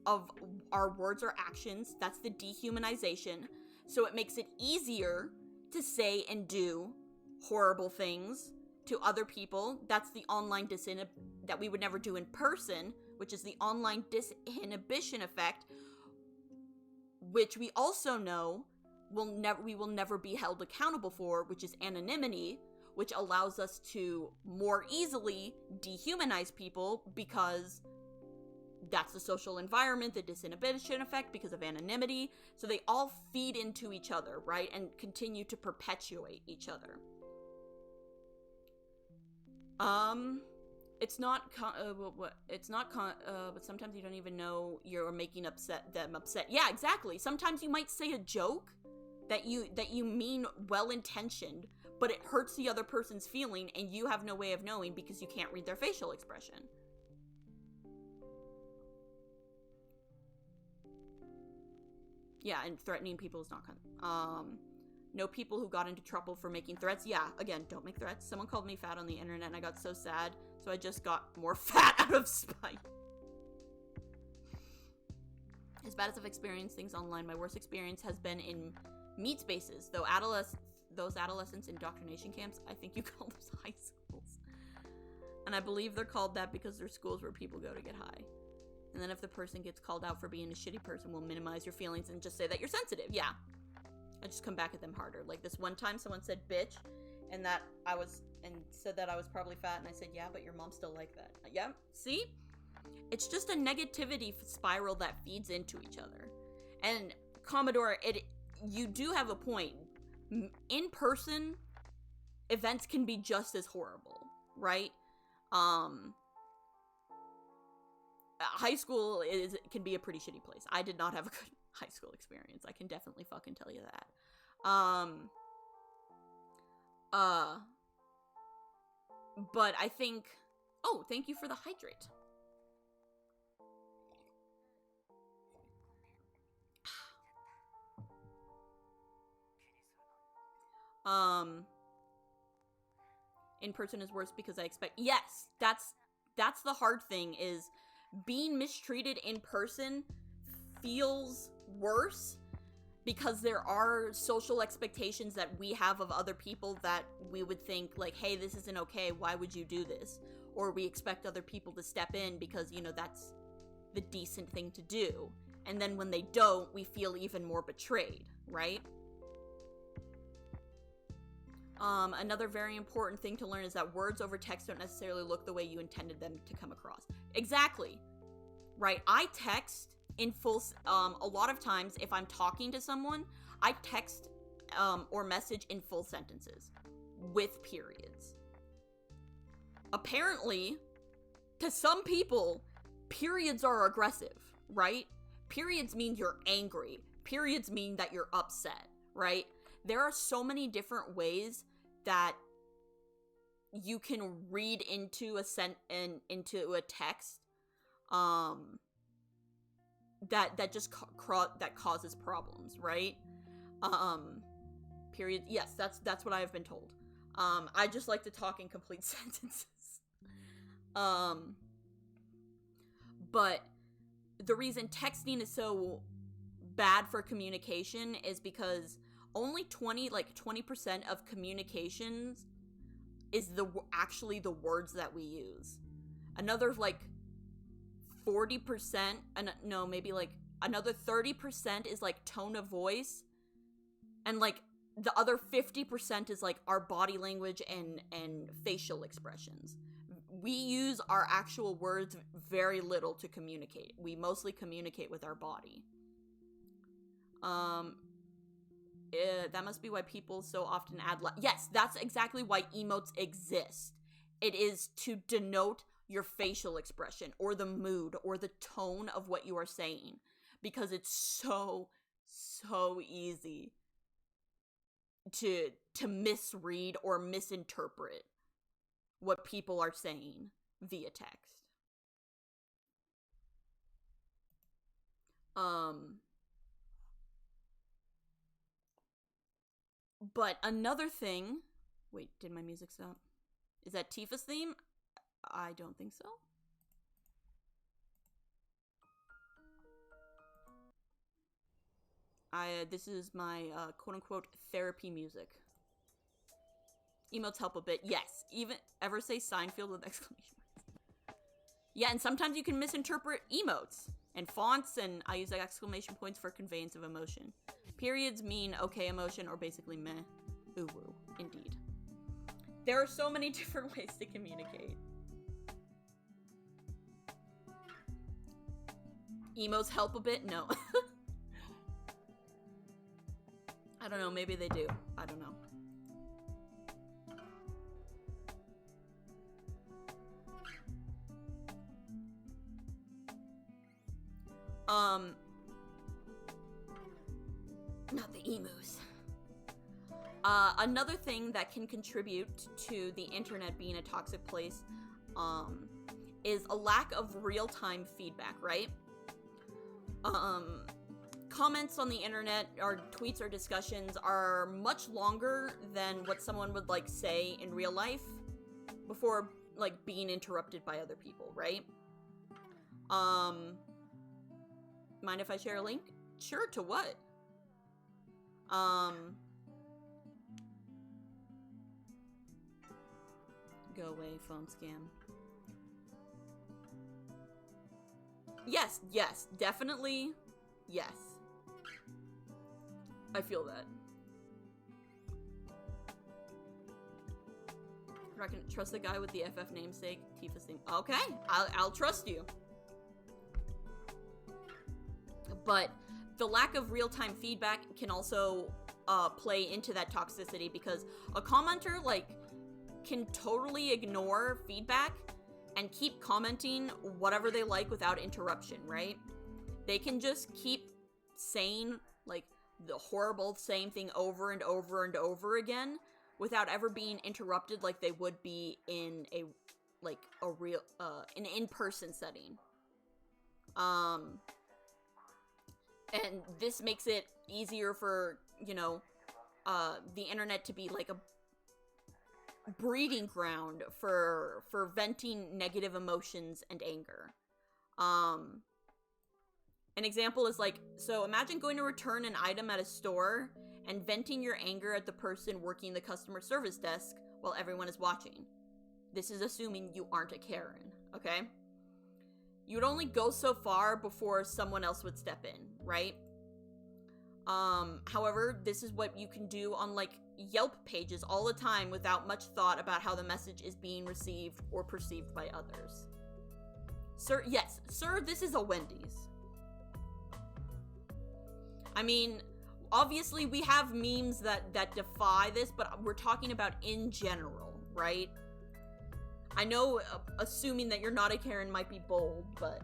of our words or actions. That's the dehumanization. So it makes it easier to say and do horrible things to other people. That's the online that we would never do in person, which is the online disinhibition effect, which we also know we will never be held accountable for, which is anonymity, which allows us to more easily dehumanize people because that's the social environment, the disinhibition effect because of anonymity. So they all feed into each other, right? And continue to perpetuate each other. But sometimes you don't even know you're making them upset. Yeah, exactly. Sometimes you might say a joke that you mean well-intentioned, but it hurts the other person's feeling, and you have no way of knowing because you can't read their facial expression. Yeah, and threatening people is not know people who got into trouble for making threats. Yeah, again, don't make threats. Someone called me fat on the internet and I got so sad, so I just got more fat out of spite. As bad as I've experienced things online, my worst experience has been in meat spaces. Those adolescents indoctrination camps, I think you call those high schools. And I believe they're called that because they're schools where people go to get high. And then if the person gets called out for being a shitty person, we'll minimize your feelings and just say that you're sensitive. Yeah. I just come back at them harder. Like this one time someone said bitch and said that I was probably fat, and I said, yeah, but your mom still like that. Yeah. See? It's just a negativity spiral that feeds into each other. And Commodore, you do have a point. In person, events can be just as horrible, right? High school can be a pretty shitty place. I did not have a good high school experience. I can definitely fucking tell you that. But I think, oh, thank you for the hydrate. In person is worse because I expect, yes, that's the hard thing, is being mistreated in person feels worse because there are social expectations that we have of other people that we would think like, hey, this isn't okay, why would you do this? Or we expect other people to step in because, you know, that's the decent thing to do. And then when they don't, we feel even more betrayed, right? Another very important thing to learn is that words over text don't necessarily look the way you intended them to come across. Exactly. Right? I text in full, a lot of times if I'm talking to someone, I text, or message in full sentences with periods. Apparently, to some people, periods are aggressive, right? Periods mean you're angry. Periods mean that you're upset, right? There are so many different ways that you can read into into a text, that just that causes problems, right? Period. Yes, that's what I have been told. I just like to talk in complete sentences. But the reason texting is so bad for communication is because only 20% of communications is actually the words that we use. Another 40%, no, maybe another 30% is tone of voice, and the other 50% is our body language and facial expressions. We use our actual words very little to communicate. We mostly communicate with our body. That must be why people so often add yes, that's exactly why emotes exist. It is to denote your facial expression or the mood or the tone of what you are saying, because it's so easy to misread or misinterpret what people are saying via text. But another thing... Wait, did my music stop? Is that Tifa's theme? I don't think so. This is my quote-unquote therapy music. Emotes help a bit. Yes. Even ever say Seinfeld with exclamation marks? Yeah, and sometimes you can misinterpret emotes and fonts, and I use exclamation points for conveyance of emotion. Periods mean okay emotion, or basically meh. Ooh woo. Indeed. There are so many different ways to communicate. Emos help a bit? No. I don't know, maybe they do. I don't know. Not the emus. Another thing that can contribute to the internet being a toxic place, is a lack of real-time feedback, right? Comments on the internet, or tweets or discussions, are much longer than what someone would, say in real life before, being interrupted by other people, right? Mind if I share a link? Sure, to what? Go away, phone scam. Yes, definitely, yes. I feel that. I'm not gonna trust the guy with the FF namesake, Tifa's thing. Okay, I'll trust you. But the lack of real-time feedback can also play into that toxicity, because a commenter, like, can totally ignore feedback and keep commenting whatever they like without interruption, right? They can just keep saying, like, the horrible same thing over and over and over again without ever being interrupted like they would be in a, like, a real, an in-person setting. And this makes it easier for, you know, the internet to be like a breeding ground for venting negative emotions and anger. An example is like, so imagine going to return an item at a store and venting your anger at the person working the customer service desk while everyone is watching. This is assuming you aren't a Karen, okay? You would only go so far before someone else would step in, right? However, this is what you can do on, like, Yelp pages all the time without much thought about how the message is being received or perceived by others. Sir, yes, sir, this is a Wendy's. I mean, obviously we have memes that defy this, but we're talking about in general, right? I know assuming that you're not a Karen might be bold, but...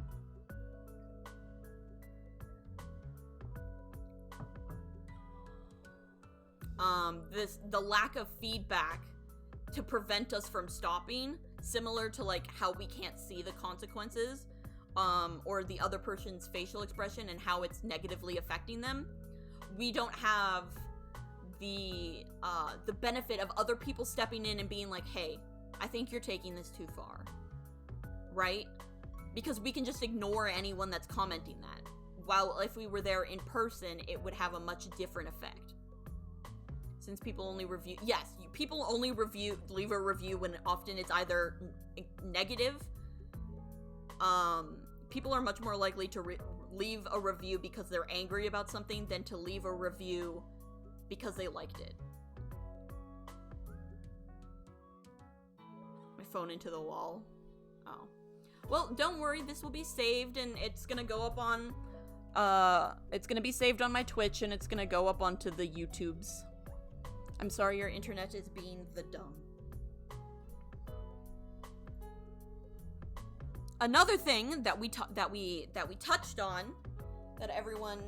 the lack of feedback to prevent us from stopping, similar to, like, how we can't see the consequences, or the other person's facial expression and how it's negatively affecting them. We don't have the benefit of other people stepping in and being like, hey, I think you're taking this too far, right? Because we can just ignore anyone that's commenting that. While if we were there in person, it would have a much different effect. Since people only review, yes, people only leave a review when often it's either negative. People are much more likely to leave a review because they're angry about something than to leave a review because they liked it. My phone into the wall. Oh. Well, don't worry, this will be saved and it's gonna go up on, it's gonna be saved on my Twitch and it's gonna go up onto the YouTubes. I'm sorry your internet is being the dumb. Another thing that we touched on, that everyone,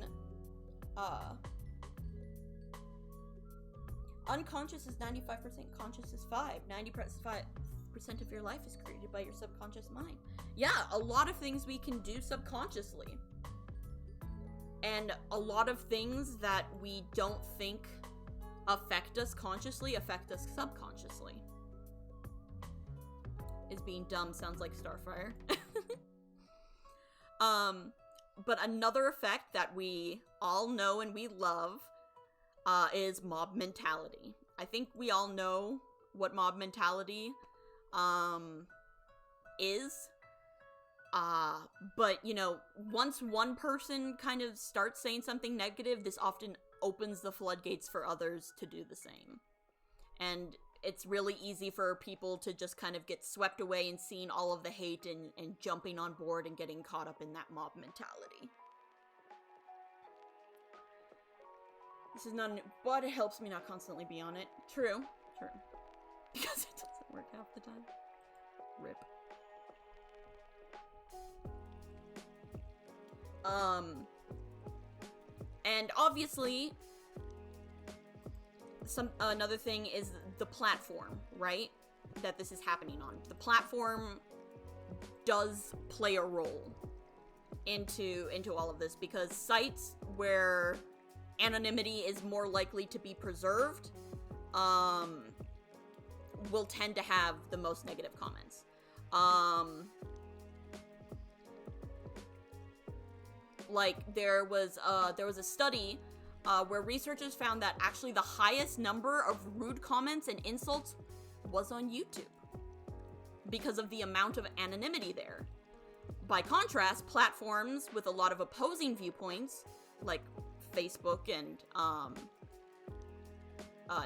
unconscious is 95%, conscious is 5%. 95% of your life is created by your subconscious mind. Yeah, a lot of things we can do subconsciously. And a lot of things that we don't think affect us consciously affect us subconsciously. Is being dumb sounds like Starfire. But another effect that we all know and we love is mob mentality. I think we all know what mob mentality is. But, you know, once one person kind of starts saying something negative, this often opens the floodgates for others to do the same. And it's really easy for people to just kind of get swept away and seeing all of the hate and jumping on board and getting caught up in that mob mentality. This is not new, but it helps me not constantly be on it. True. Because it doesn't work half the time. RIP. And obviously, another thing is the platform, right? That this is happening on. The platform does play a role into all of this, because sites where anonymity is more likely to be preserved will tend to have the most negative comments. Like there was a study where researchers found that actually the highest number of rude comments and insults was on YouTube because of the amount of anonymity there. By contrast, platforms with a lot of opposing viewpoints, like Facebook and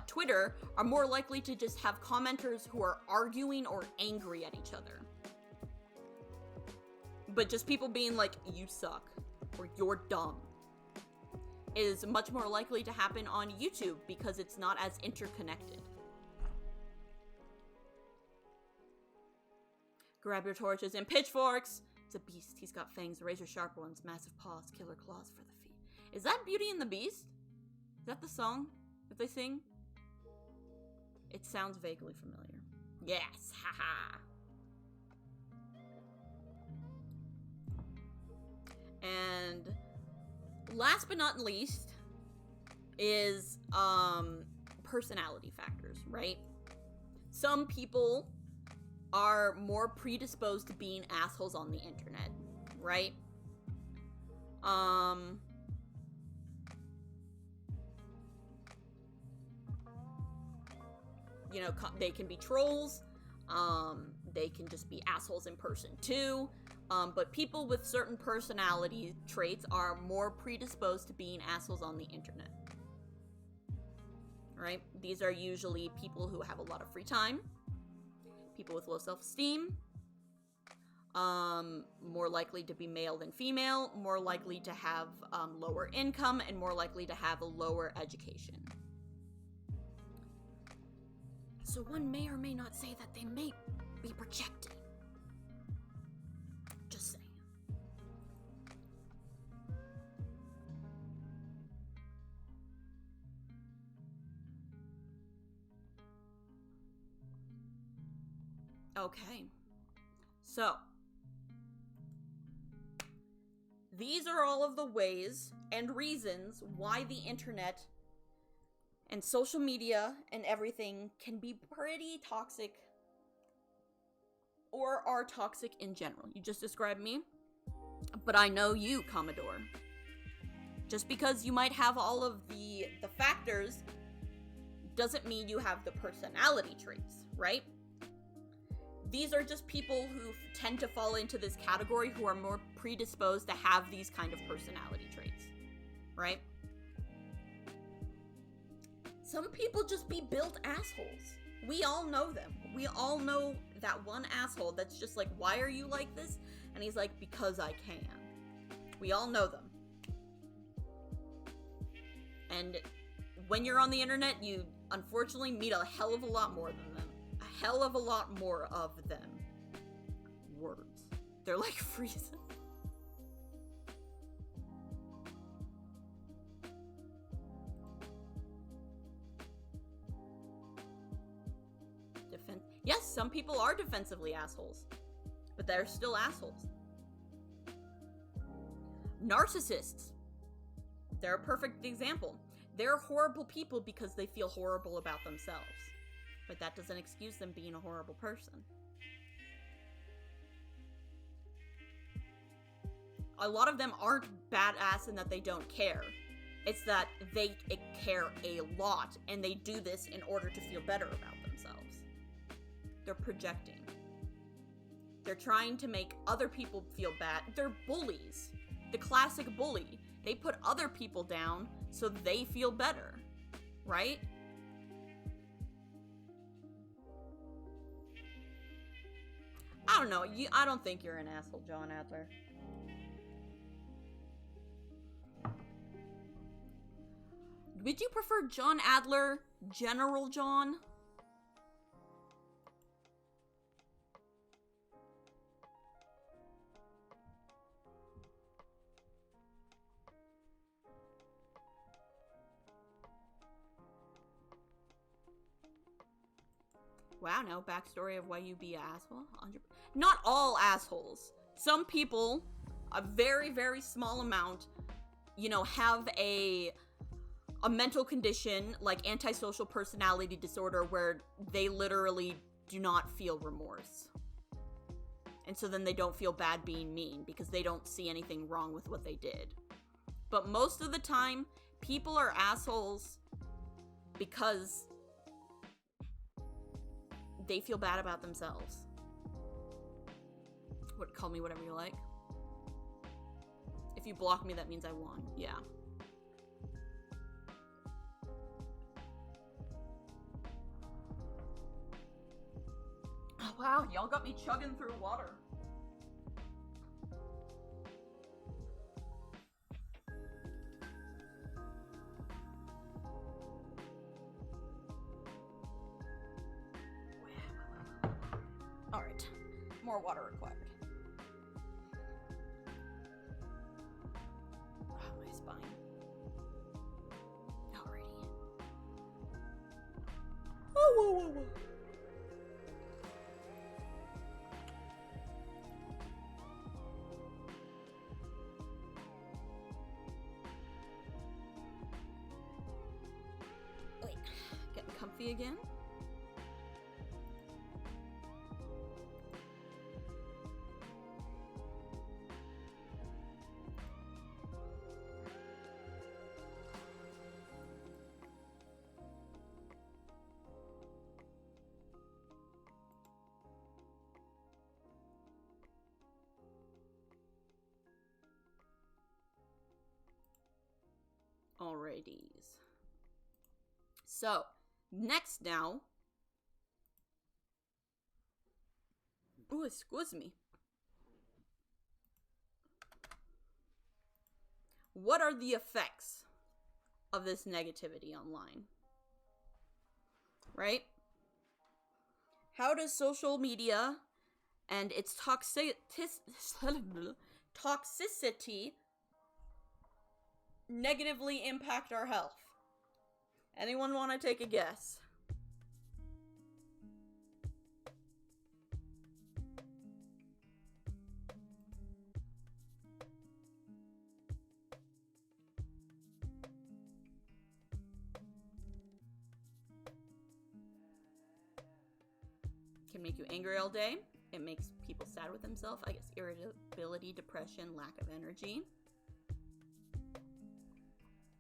Twitter, are more likely to just have commenters who are arguing or angry at each other. But just people being like, you suck, or you're dumb, is much more likely to happen on YouTube because it's not as interconnected. Grab your torches and pitchforks! It's a beast. He's got fangs, razor sharp ones, massive paws, killer claws for the feet. Is that Beauty and the Beast? Is that the song that they sing? It sounds vaguely familiar. Yes, haha. And last but not least is personality factors, right? Some people are more predisposed to being assholes on the internet, right? You know, they can be trolls. They can just be assholes in person too. But people with certain personality traits are more predisposed to being assholes on the internet. Right? These are usually people who have a lot of free time, people with low self-esteem, more likely to be male than female, more likely to have lower income, and more likely to have a lower education. So one may or may not say that they may be projecting. Just saying. Okay. So, these are all of the ways and reasons why the internet and social media and everything can be pretty toxic or are toxic in general. You just described me, but I know you, Commodore. Just because you might have all of the factors doesn't mean you have the personality traits, right? These are just people who tend to fall into this category who are more predisposed to have these kind of personality traits, right? Some people just be built assholes. We all know them. We all know that one asshole that's just like, why are you like this? And he's like, because I can. We all know them. And when you're on the internet, you unfortunately meet a hell of a lot more than them. A hell of a lot more of them. Words. They're like freezing. Yes, some people are defensively assholes, but they're still assholes. Narcissists. They're a perfect example. They're horrible people because they feel horrible about themselves, but that doesn't excuse them being a horrible person. A lot of them aren't badass in that they don't care. It's that they care a lot, and they do this in order to feel better about themselves. They're projecting. They're trying to make other people feel bad. They're bullies. The classic bully. They put other people down so they feel better. Right? I don't know. I don't think you're an asshole, John Adler. Would you prefer John Adler, General John? Wow, no backstory of why you be an asshole? Not all assholes. Some people, a very, very small amount, you know, have a mental condition like antisocial personality disorder where they literally do not feel remorse. And so then they don't feel bad being mean because they don't see anything wrong with what they did. But most of the time, people are assholes because they feel bad about themselves. Call me whatever you like. If you block me, that means I won. Yeah. Oh, wow, y'all got me chugging through water. Alright, more water required. Oh, my spine. Alrighty. Oh, whoa, whoa, whoa. Wait, getting comfy again? Alrighties. So, next now. Oh, excuse me. What are the effects of this negativity online? Right? How does social media and its toxicity negatively impact our health? Anyone want to take a guess? Can make you angry all day. It makes people sad with themselves. I guess irritability, depression, lack of energy.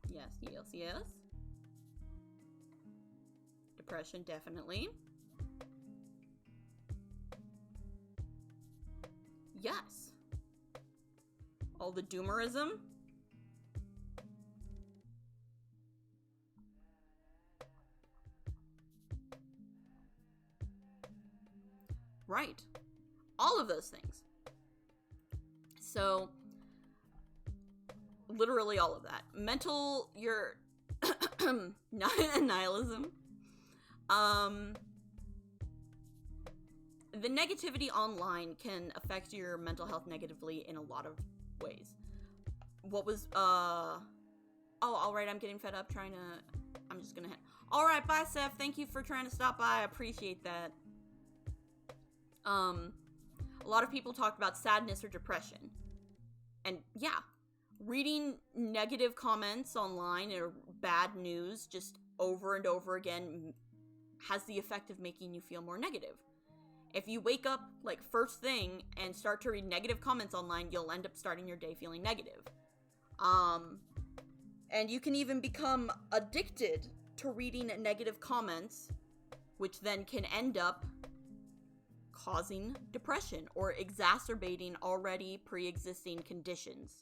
Yes, yes, yes. Depression, definitely. Yes. All the doomerism. Right. All of those things. So, literally all of that. Mental, your nihilism. The negativity online can affect your mental health negatively in a lot of ways. What was, oh, alright, I'm getting fed up trying to, I'm just gonna hit. Alright, bye, Seth. Thank you for trying to stop by. I appreciate that. A lot of people talked about sadness or depression. And yeah, reading negative comments online or bad news just over and over again has the effect of making you feel more negative. If you wake up like first thing and start to read negative comments online, you'll end up starting your day feeling negative. And you can even become addicted to reading negative comments, which then can end up causing depression or exacerbating already pre-existing conditions,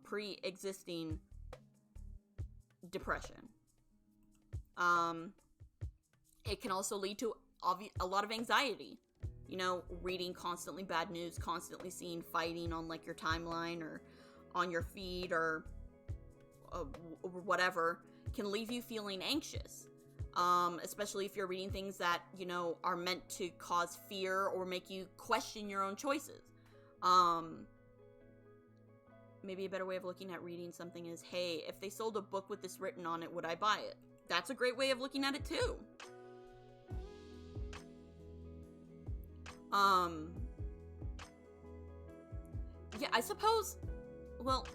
pre-existing depression. It can also lead to a lot of anxiety. You know, reading constantly bad news, constantly seeing fighting on like your timeline or on your feed or whatever can leave you feeling anxious. Especially if you're reading things that, you know, are meant to cause fear or make you question your own choices. Maybe a better way of looking at reading something is, hey, if they sold a book with this written on it, would I buy it? That's a great way of looking at it too. Yeah, I suppose, well,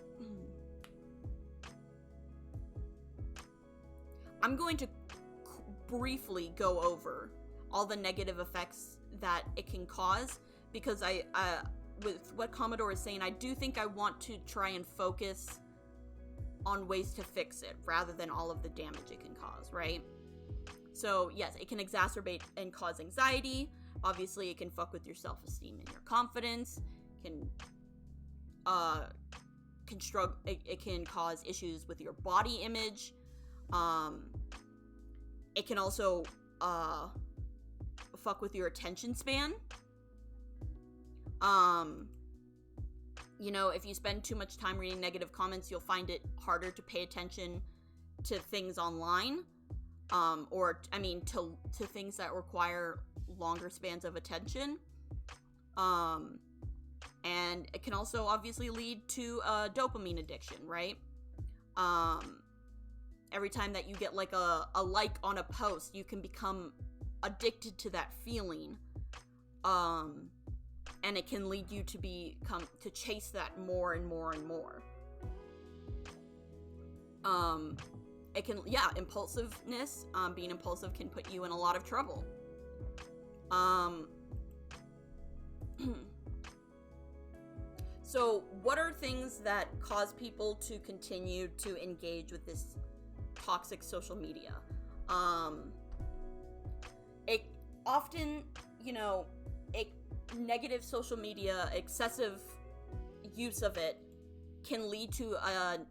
I'm going to briefly go over all the negative effects that it can cause, because with what Commodore is saying, I do think I want to try and focus on ways to fix it rather than all of the damage it can cause, right? So yes, it can exacerbate and cause anxiety. Obviously, it can fuck with your self-esteem and your confidence. Can it can cause issues with your body image. It can also fuck with your attention span. If you spend too much time reading negative comments, you'll find it harder to pay attention to things online, to things that require longer spans of attention. And it can also obviously lead to a dopamine addiction, right? Every time that you get like a like on a post, you can become addicted to that feeling. And it can lead you to chase that more and more and more. Impulsiveness, being impulsive can put you in a lot of trouble. So what are things that cause people to continue to engage with this toxic social media? It often, negative social media, excessive use of it can lead to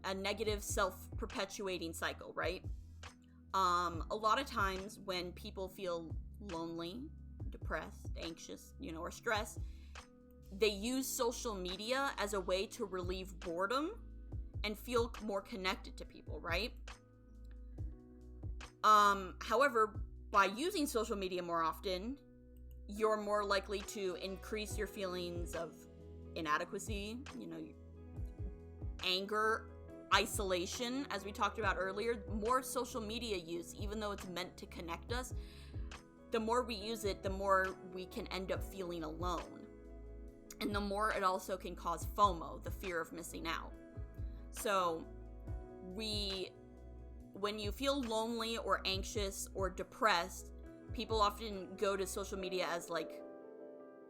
a negative self-perpetuating cycle, right? A lot of times when people feel lonely, depressed, anxious, or stressed, they use social media as a way to relieve boredom and feel more connected to people, right? However, by using social media more often, you're more likely to increase your feelings of inadequacy, anger, isolation, as we talked about earlier. More social media use, even though it's meant to connect us, the more we use it, the more we can end up feeling alone. And the more it also can cause FOMO, the fear of missing out. So, when you feel lonely or anxious or depressed, people often go to social media as like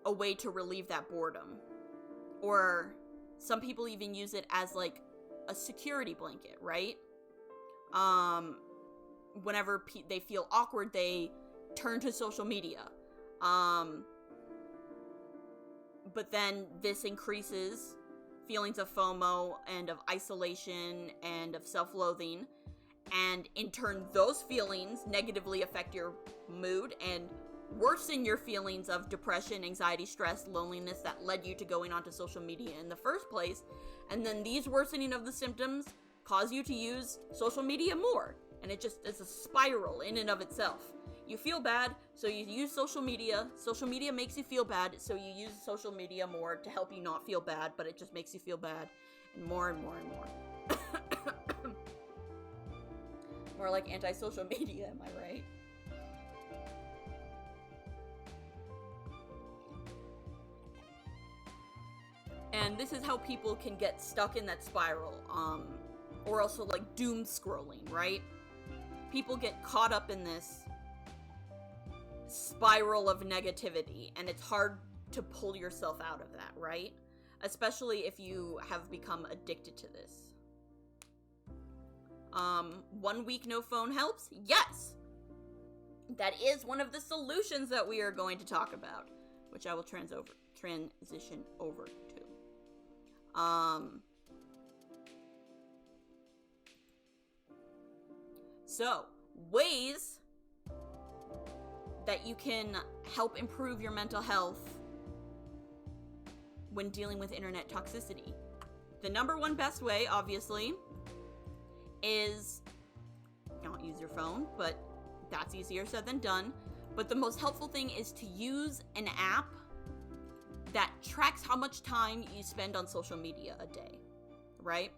a way to relieve that boredom. Or some people even use it as like a security blanket, right? Whenever they feel awkward, they turn to social media. But then this increases feelings of FOMO and of isolation and of self-loathing. And in turn, those feelings negatively affect your mood and worsen your feelings of depression, anxiety, stress, loneliness that led you to going onto social media in the first place. And then these worsening of the symptoms cause you to use social media more. And it's a spiral in and of itself. You feel bad, so you use social media. Social media makes you feel bad, so you use social media more to help you not feel bad, but it just makes you feel bad. And more and more and more. More like anti-social media, am I right? And this is how people can get stuck in that spiral, or also like doom scrolling, right? People get caught up in this spiral of negativity, and it's hard to pull yourself out of that, right? Especially if you have become addicted to this. 1 week no phone helps? Yes! That is one of the solutions that we are going to talk about, which I will transition over to. So, ways that you can help improve your mental health when dealing with internet toxicity. The number one best way, obviously, is not use your phone, but that's easier said than done. But the most helpful thing is to use an app that tracks how much time you spend on social media a day, right?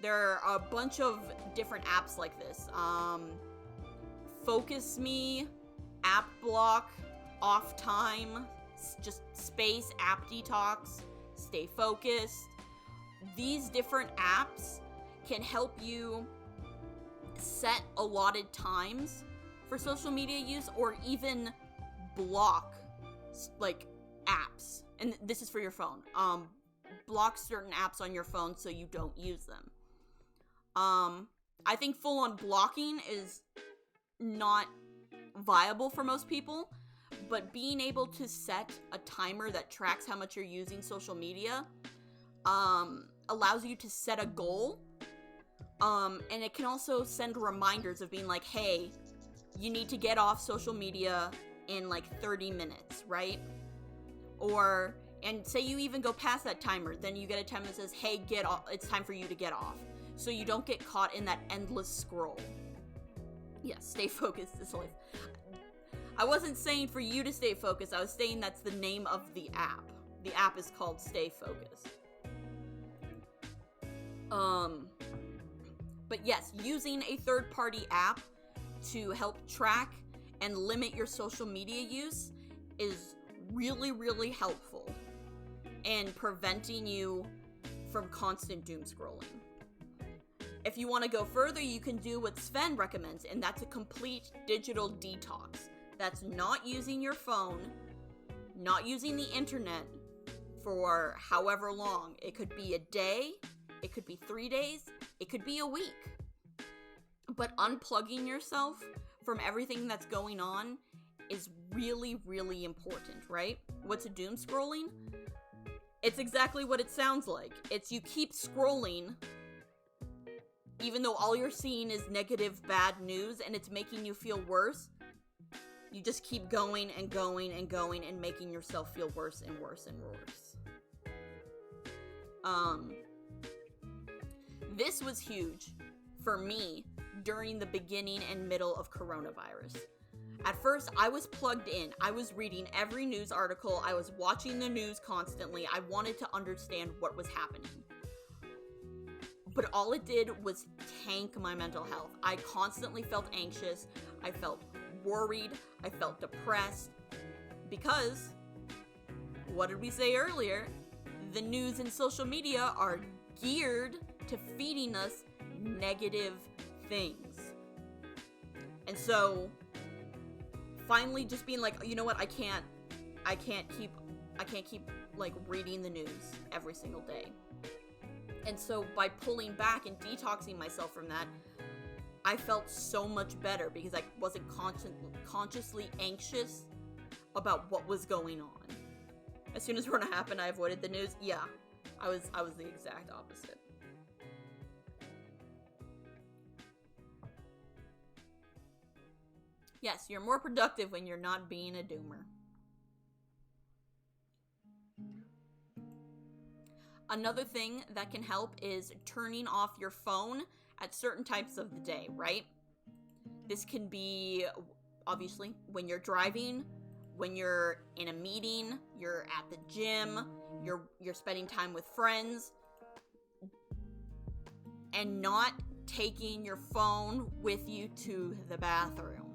There are a bunch of different apps like this. Focus Me, App Block, Off Time, just Space, App Detox, Stay Focused. These different apps can help you set allotted times for social media use, or even block like apps. And this is for your phone. Block certain apps on your phone so you don't use them. I think full-on blocking is not viable for most people, but being able to set a timer that tracks how much you're using social media, allows you to set a goal. And it can also send reminders of being like, hey, you need to get off social media in like 30 minutes, right? Or, and say you even go past that timer, then you get a time that says, hey, get off, it's time for you to get off. So you don't get caught in that endless scroll. Yes, stay focused is life. I wasn't saying for you to stay focused, I was saying that's the name of the app. The app is called Stay Focused. But yes, using a third-party app to help track and limit your social media use is really, really helpful in preventing you from constant doom scrolling. If you want to go further, you can do what Sven recommends, and that's a complete digital detox. That's not using your phone, not using the internet for however long. It could be a day, it could be 3 days, it could be a week. But unplugging yourself from everything that's going on is really, really important, right? What's a doom scrolling? It's exactly what it sounds like. It's you keep scrolling even though all you're seeing is negative, bad news, and it's making you feel worse. You just keep going and going and going and making yourself feel worse and worse and worse. This was huge for me during the beginning and middle of coronavirus. At first, I was plugged in. I was reading every news article. I was watching the news constantly. I wanted to understand what was happening. But all it did was tank my mental health. I constantly felt anxious. I felt worried. I felt depressed. Because, what did we say earlier? The news and social media are geared to feeding us negative things. And so, finally just being like, you know what, I can't keep like reading the news every single day. And so by pulling back and detoxing myself from that, I felt so much better because I wasn't consciously anxious about what was going on. As soon as Rona happened, I avoided the news. Yeah, I was the exact opposite. Yes, you're more productive when you're not being a doomer. Another thing that can help is turning off your phone at certain types of the day, right? This can be, obviously, when you're driving, when you're in a meeting, you're at the gym, you're spending time with friends, and not taking your phone with you to the bathroom.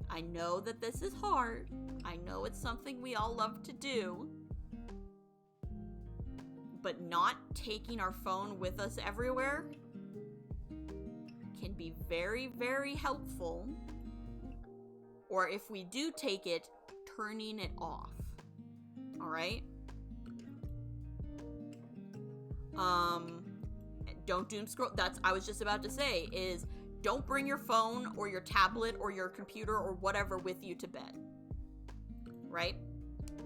I know that this is hard. I know it's something we all love to do. But not taking our phone with us everywhere can be very, very helpful. Or if we do take it, turning it off. Alright? Don't doom scroll. I was just about to say, is don't bring your phone or your tablet or your computer or whatever with you to bed. Right?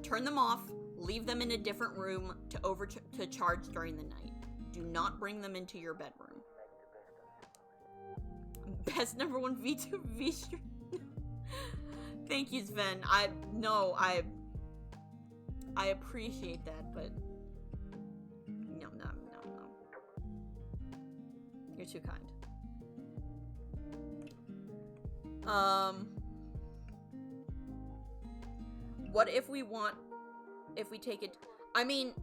Turn them off. Leave them in a different room to charge during the night. Do not bring them into your bedroom. Best number one Vtuber. Thank you, Sven. I appreciate that, but no. You're too kind. What if we take it, I mean,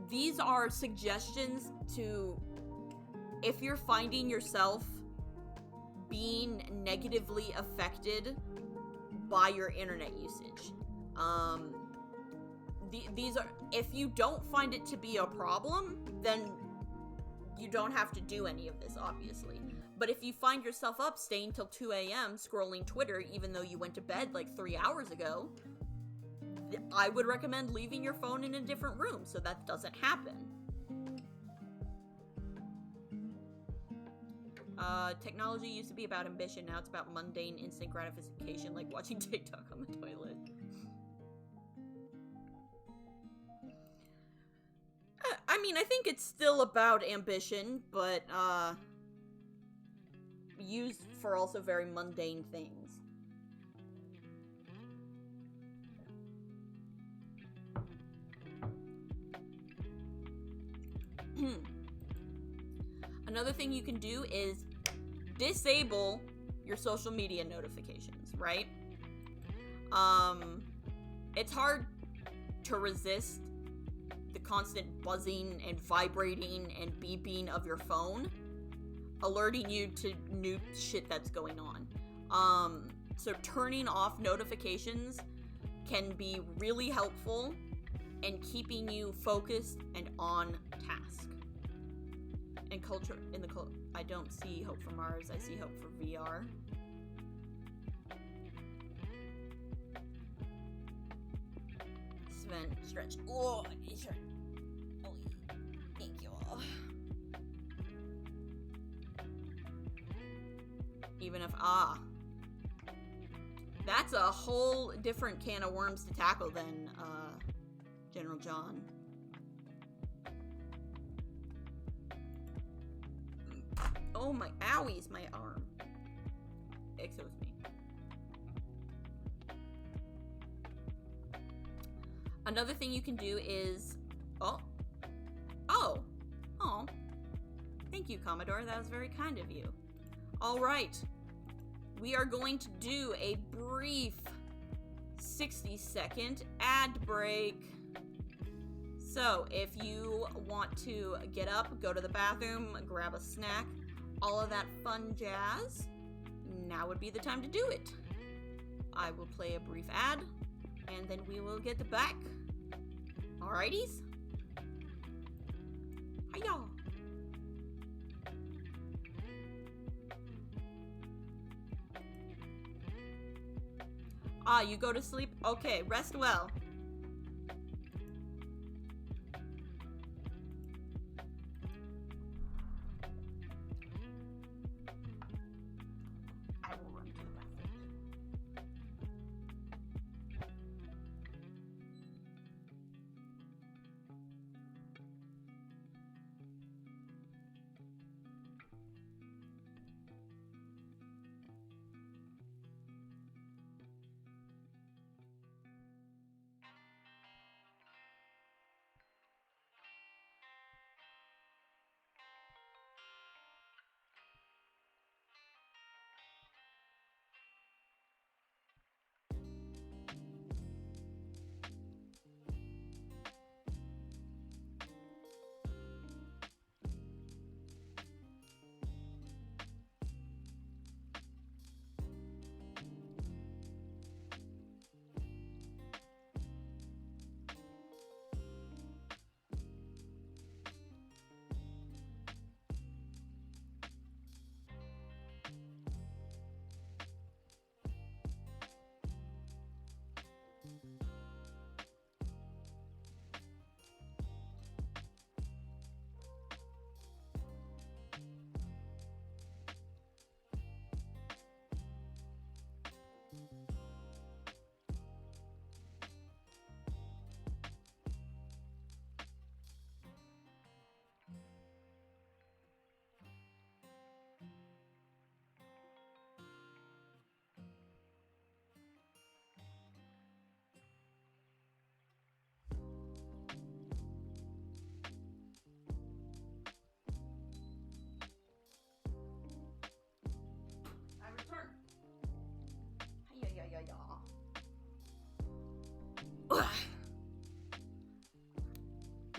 these are suggestions to, if you're finding yourself being negatively affected by your internet usage. These are, if you don't find it to be a problem, then you don't have to do any of this, obviously. But if you find yourself up staying till 2 a.m. scrolling Twitter, even though you went to bed like 3 hours ago, I would recommend leaving your phone in a different room so that doesn't happen. Technology used to be about ambition, now it's about mundane instant gratification, like watching TikTok on the toilet. I mean, I think it's still about ambition, but, used for also very mundane things. Another thing you can do is disable your social media notifications, right? It's hard to resist the constant buzzing and vibrating and beeping of your phone, alerting you to new shit that's going on. So turning off notifications can be really helpful in keeping you focused and on task. And culture in the I don't see Hope for Mars. I see Hope for VR. Sven, stretch. Oh, sure. Oh, thank you all. Even if that's a whole different can of worms to tackle than General John. Oh my owies, my arm. Excuse me. Another thing you can do is oh. Thank you, Commodore. That was very kind of you. All right. We are going to do a brief 60-second ad break. So, if you want to get up, go to the bathroom, grab a snack, all of that fun jazz, now would be the time to do it. I will play a brief ad, and then we will get back. Alrighties? Hiya! You go to sleep? Okay, rest well. I will run to the bathroom.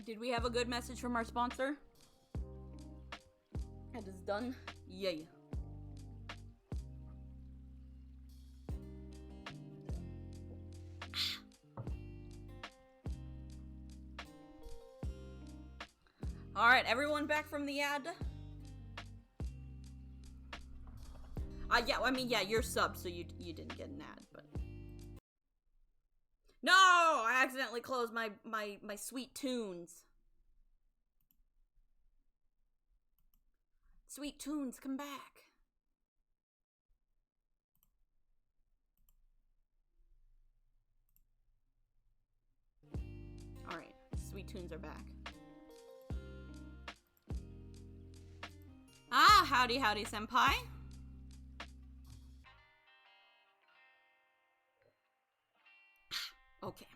Did we have a good message from our sponsor? That is done. Yay. All right, everyone back from the ad? Yeah, I mean, yeah, you're sub, so you didn't get an ad, but... No! I accidentally closed my sweet tunes. Sweet tunes, come back. Alright, sweet tunes are back. howdy, senpai. Okay.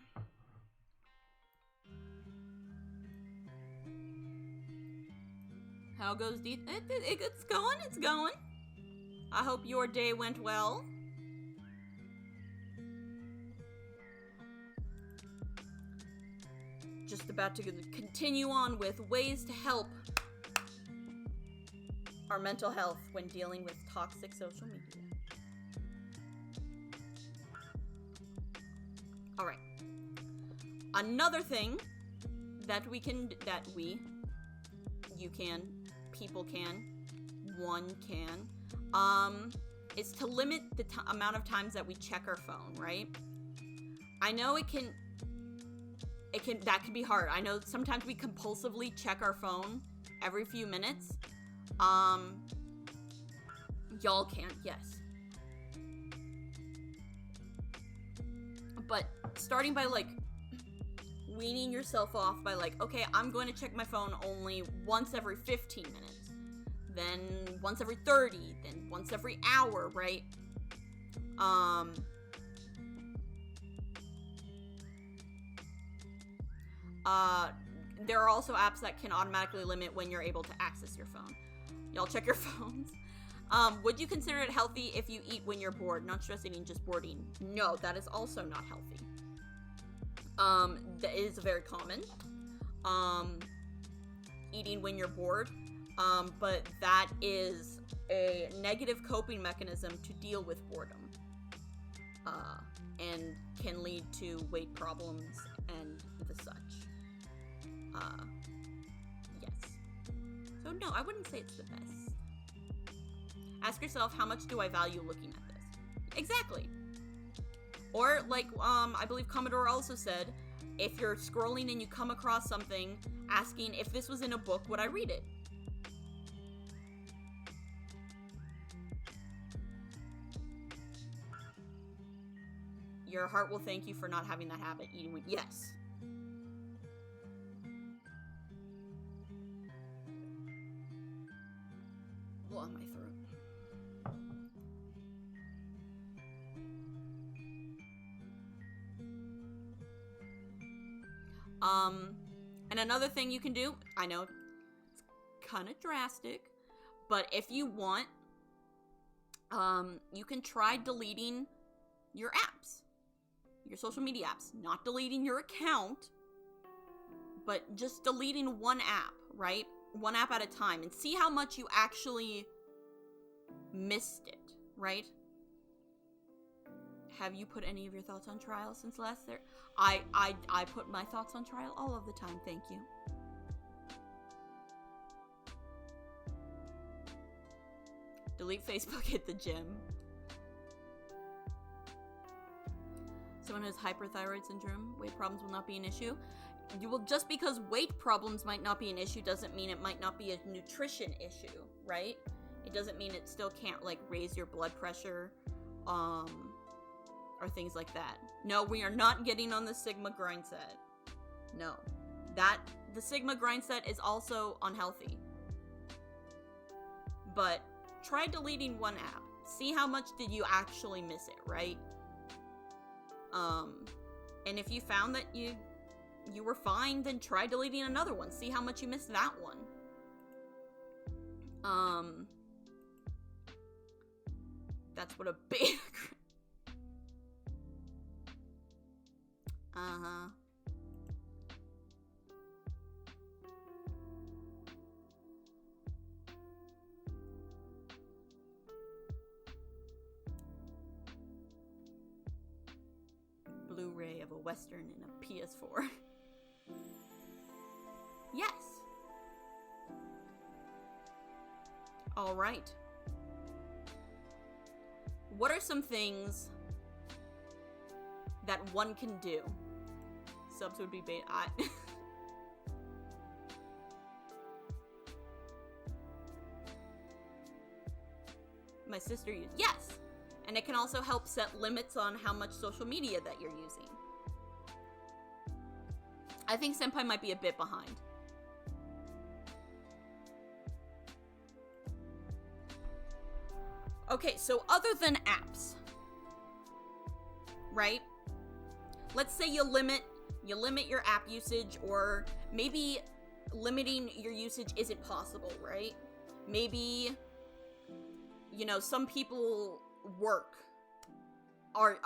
How goes it's going, it's going. I hope your day went well. Just about to continue on with ways to help our mental health when dealing with toxic social media. All right. Another thing that you can, people can, one can, is to limit the amount of times that we check our phone, right? I know that can be hard. I know sometimes we compulsively check our phone every few minutes. Y'all can't, yes. But starting by weaning yourself off by okay, I'm going to check my phone only once every 15 minutes, then once every 30, then once every hour, right? There are also apps that can automatically limit when you're able to access your phone. Y'all check your phones. Would you consider it healthy if you eat when you're bored? Not stress eating, just bored eating. No, that is also not healthy. That is very common. Eating when you're bored. But that is a negative coping mechanism to deal with boredom. And can lead to weight problems and the such. Yes. So no, I wouldn't say it's the best. Ask yourself, how much do I value looking at this? Exactly. Or I believe Commodore also said, if you're scrolling and you come across something, asking if this was in a book, would I read it? Your heart will thank you for not having that habit. Eating when, yes. Blow my throat. And another thing you can do, I know it's kind of drastic, but if you want, you can try deleting your apps, your social media apps, not deleting your account, but just deleting one app, right? One app at a time, and see how much you actually missed it, right? Have you put any of your thoughts on trial since last there? I put my thoughts on trial all of the time, thank you. Delete Facebook at the gym. Someone who has hyperthyroid syndrome, weight problems will not be an issue. Just because weight problems might not be an issue doesn't mean it might not be a nutrition issue, right? It doesn't mean it still can't raise your blood pressure, or things like that. No, we are not getting on the Sigma grind set. No. The Sigma grind set is also unhealthy. But try deleting one app. See how much did you actually miss it, right? And if you found that you were fine, then try deleting another one. See how much you missed that one. That's what a big... Uh-huh. Blu-ray of a Western and a PS4. Yes. All right. What are some things that one can do? Subs would be bait. My sister used. Yes! And it can also help set limits on how much social media that you're using. I think Senpai might be a bit behind. Okay, so other than apps, right? Let's say you limit your app usage, or maybe limiting your usage isn't possible, right? Maybe, you know, some people work or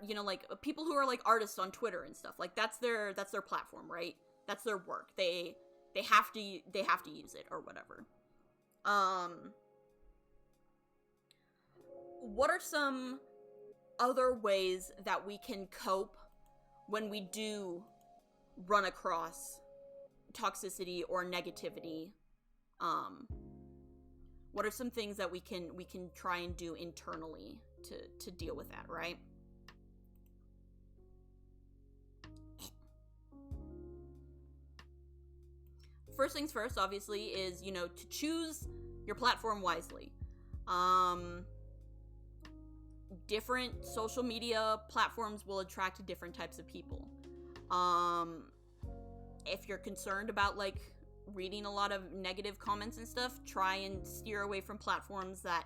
you know, like people who are like artists on Twitter and stuff, like that's their platform, right? That's their work. They have to use it or whatever. What are some other ways that we can cope when we do run across toxicity or negativity? What are some things that we can try and do internally to deal with that, right? First things first, obviously, is, you know, to choose your platform wisely. Different social media platforms will attract different types of people. If you're concerned about, like, reading a lot of negative comments and stuff, try and steer away from platforms that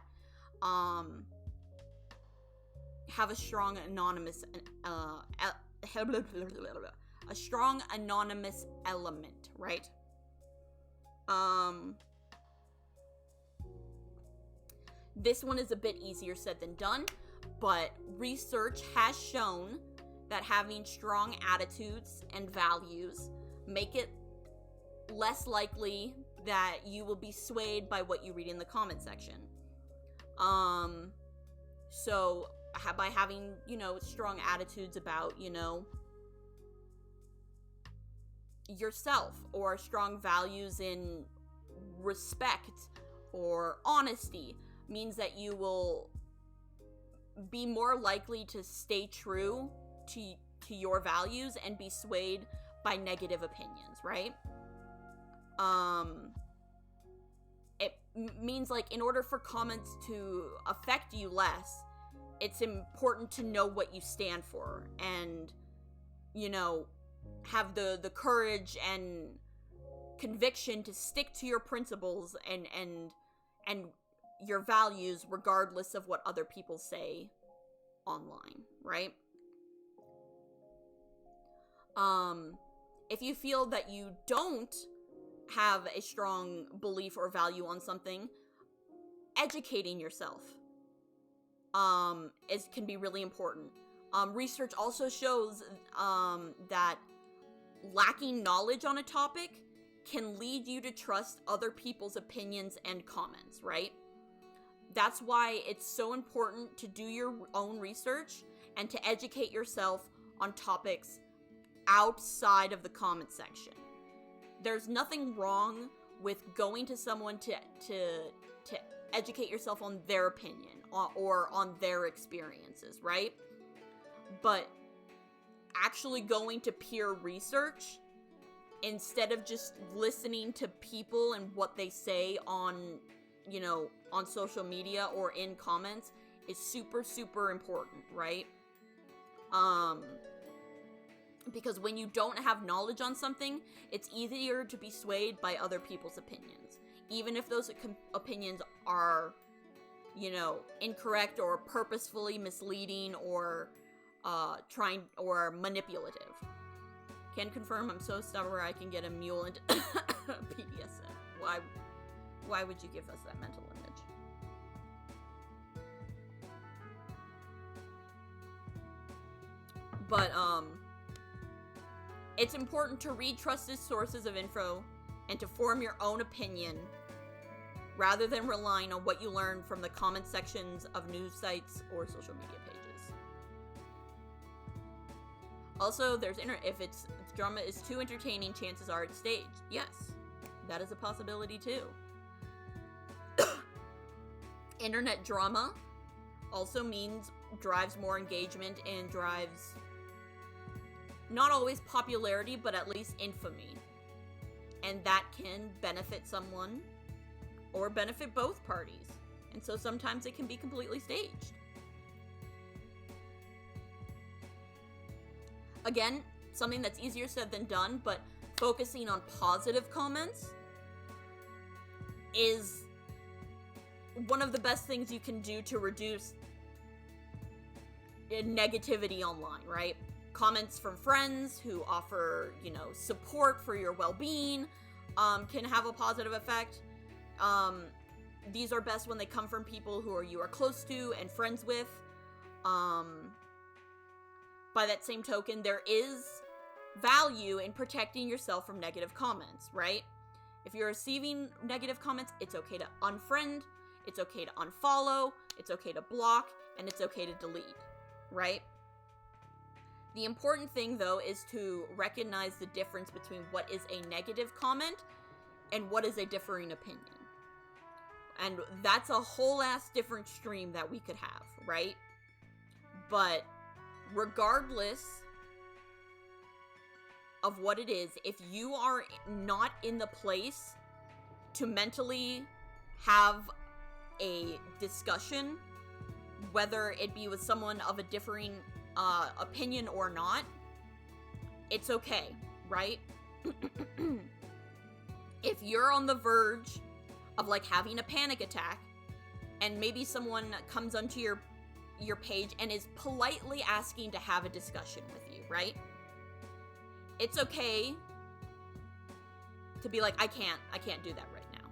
have a strong anonymous element, right? This one is a bit easier said than done, but research has shown that having strong attitudes and values make it less likely that you will be swayed by what you read in the comment section. So by having, you know, strong attitudes about, you know, yourself, or strong values in respect or honesty, means that you will be more likely to stay true to your values and be swayed by negative opinions, right? It means, like, in order for comments to affect you less, it's important to know what you stand for and, you know, have the courage and conviction to stick to your principles and your values regardless of what other people say online, right? If you feel that you don't have a strong belief or value on something, educating yourself can be really important. Research also shows that lacking knowledge on a topic can lead you to trust other people's opinions and comments, right? That's why it's so important to do your own research and to educate yourself on topics outside of the comment section. There's nothing wrong with going to someone to educate yourself on their opinion or on their experiences, right? But actually going to peer research instead of just listening to people and what they say on, you know, on social media or in comments is super, super important, right? Because when you don't have knowledge on something, it's easier to be swayed by other people's opinions. Even if those opinions are, you know, incorrect or purposefully misleading or trying or manipulative. Can confirm I'm so stubborn I can get a mule into PDSM. Why would you give us that mental image? But it's important to read trusted sources of info and to form your own opinion rather than relying on what you learn from the comment sections of news sites or social media pages. Also, if drama is too entertaining, chances are it's staged. Yes, that is a possibility too. Internet drama also drives more engagement and drives not always popularity, but at least infamy. And that can benefit someone or benefit both parties. And so sometimes it can be completely staged. Again, something that's easier said than done, but focusing on positive comments is one of the best things you can do to reduce negativity online, right? Comments from friends who offer, you know, support for your well-being, can have a positive effect. These are best when they come from people who you are close to and friends with. By that same token, there is value in protecting yourself from negative comments, right? If you're receiving negative comments, it's okay to unfriend, it's okay to unfollow, it's okay to block, and it's okay to delete, right? The important thing, though, is to recognize the difference between what is a negative comment and what is a differing opinion. And that's a whole ass different stream that we could have, right? But regardless of what it is, if you are not in the place to mentally have a discussion, whether it be with someone of a differing opinion or not, it's okay, right? If you're on the verge of like having a panic attack, and maybe someone comes onto your page and is politely asking to have a discussion with you, right? It's okay to be like, I can't do that right now.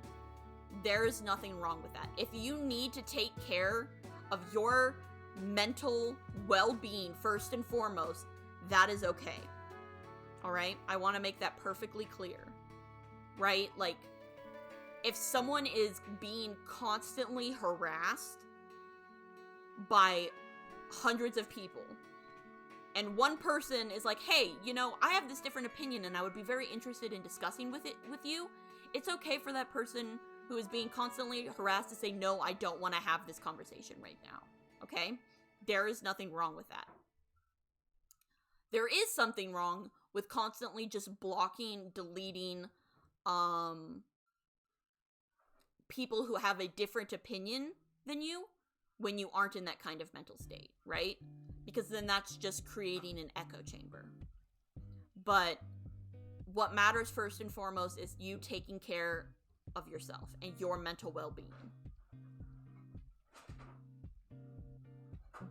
There's nothing wrong with that. If you need to take care of your mental well-being first and foremost, that is okay. All right? I want to make that perfectly clear, right? Like, if someone is being constantly harassed by hundreds of people, and one person is like, hey, you know, I have this different opinion and I would be very interested in discussing with you, it's okay for that person who is being constantly harassed to say, no, I don't want to have this conversation right now, okay? There is nothing wrong with that. There is something wrong with constantly just blocking, deleting, people who have a different opinion than you when you aren't in that kind of mental state, right? Because then that's just creating an echo chamber. But what matters first and foremost is you taking care of yourself and your mental well-being.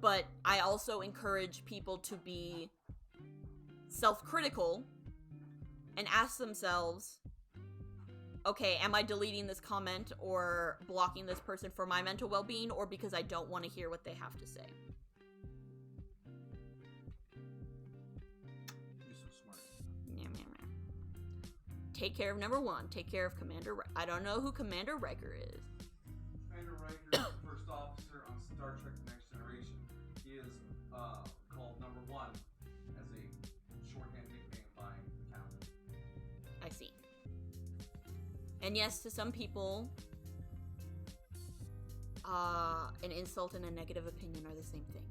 But I also encourage people to be self-critical and ask themselves, okay, am I deleting this comment or blocking this person for my mental well-being, or because I don't want to hear what they have to say? You're so smart. Take care of number one. Take care of Commander I don't know who Commander Riker is. Commander Riker is the first officer on Star Trek The Next Generation. He is called number one as a shorthand nickname by the captain. I see. And yes, to some people, an insult and a negative opinion are the same thing.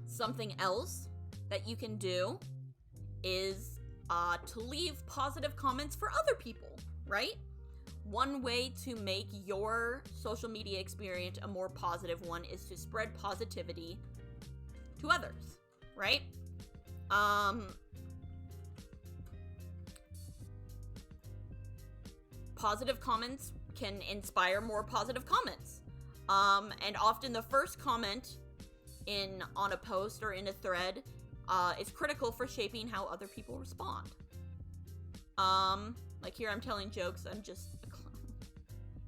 Something else that you can do is to leave positive comments for other people, right? One way to make your social media experience a more positive one is to spread positivity to others, right? Positive comments can inspire more positive comments. And often the first comment on a post or in a thread is critical for shaping how other people respond. Like here I'm telling jokes, I'm just a clown.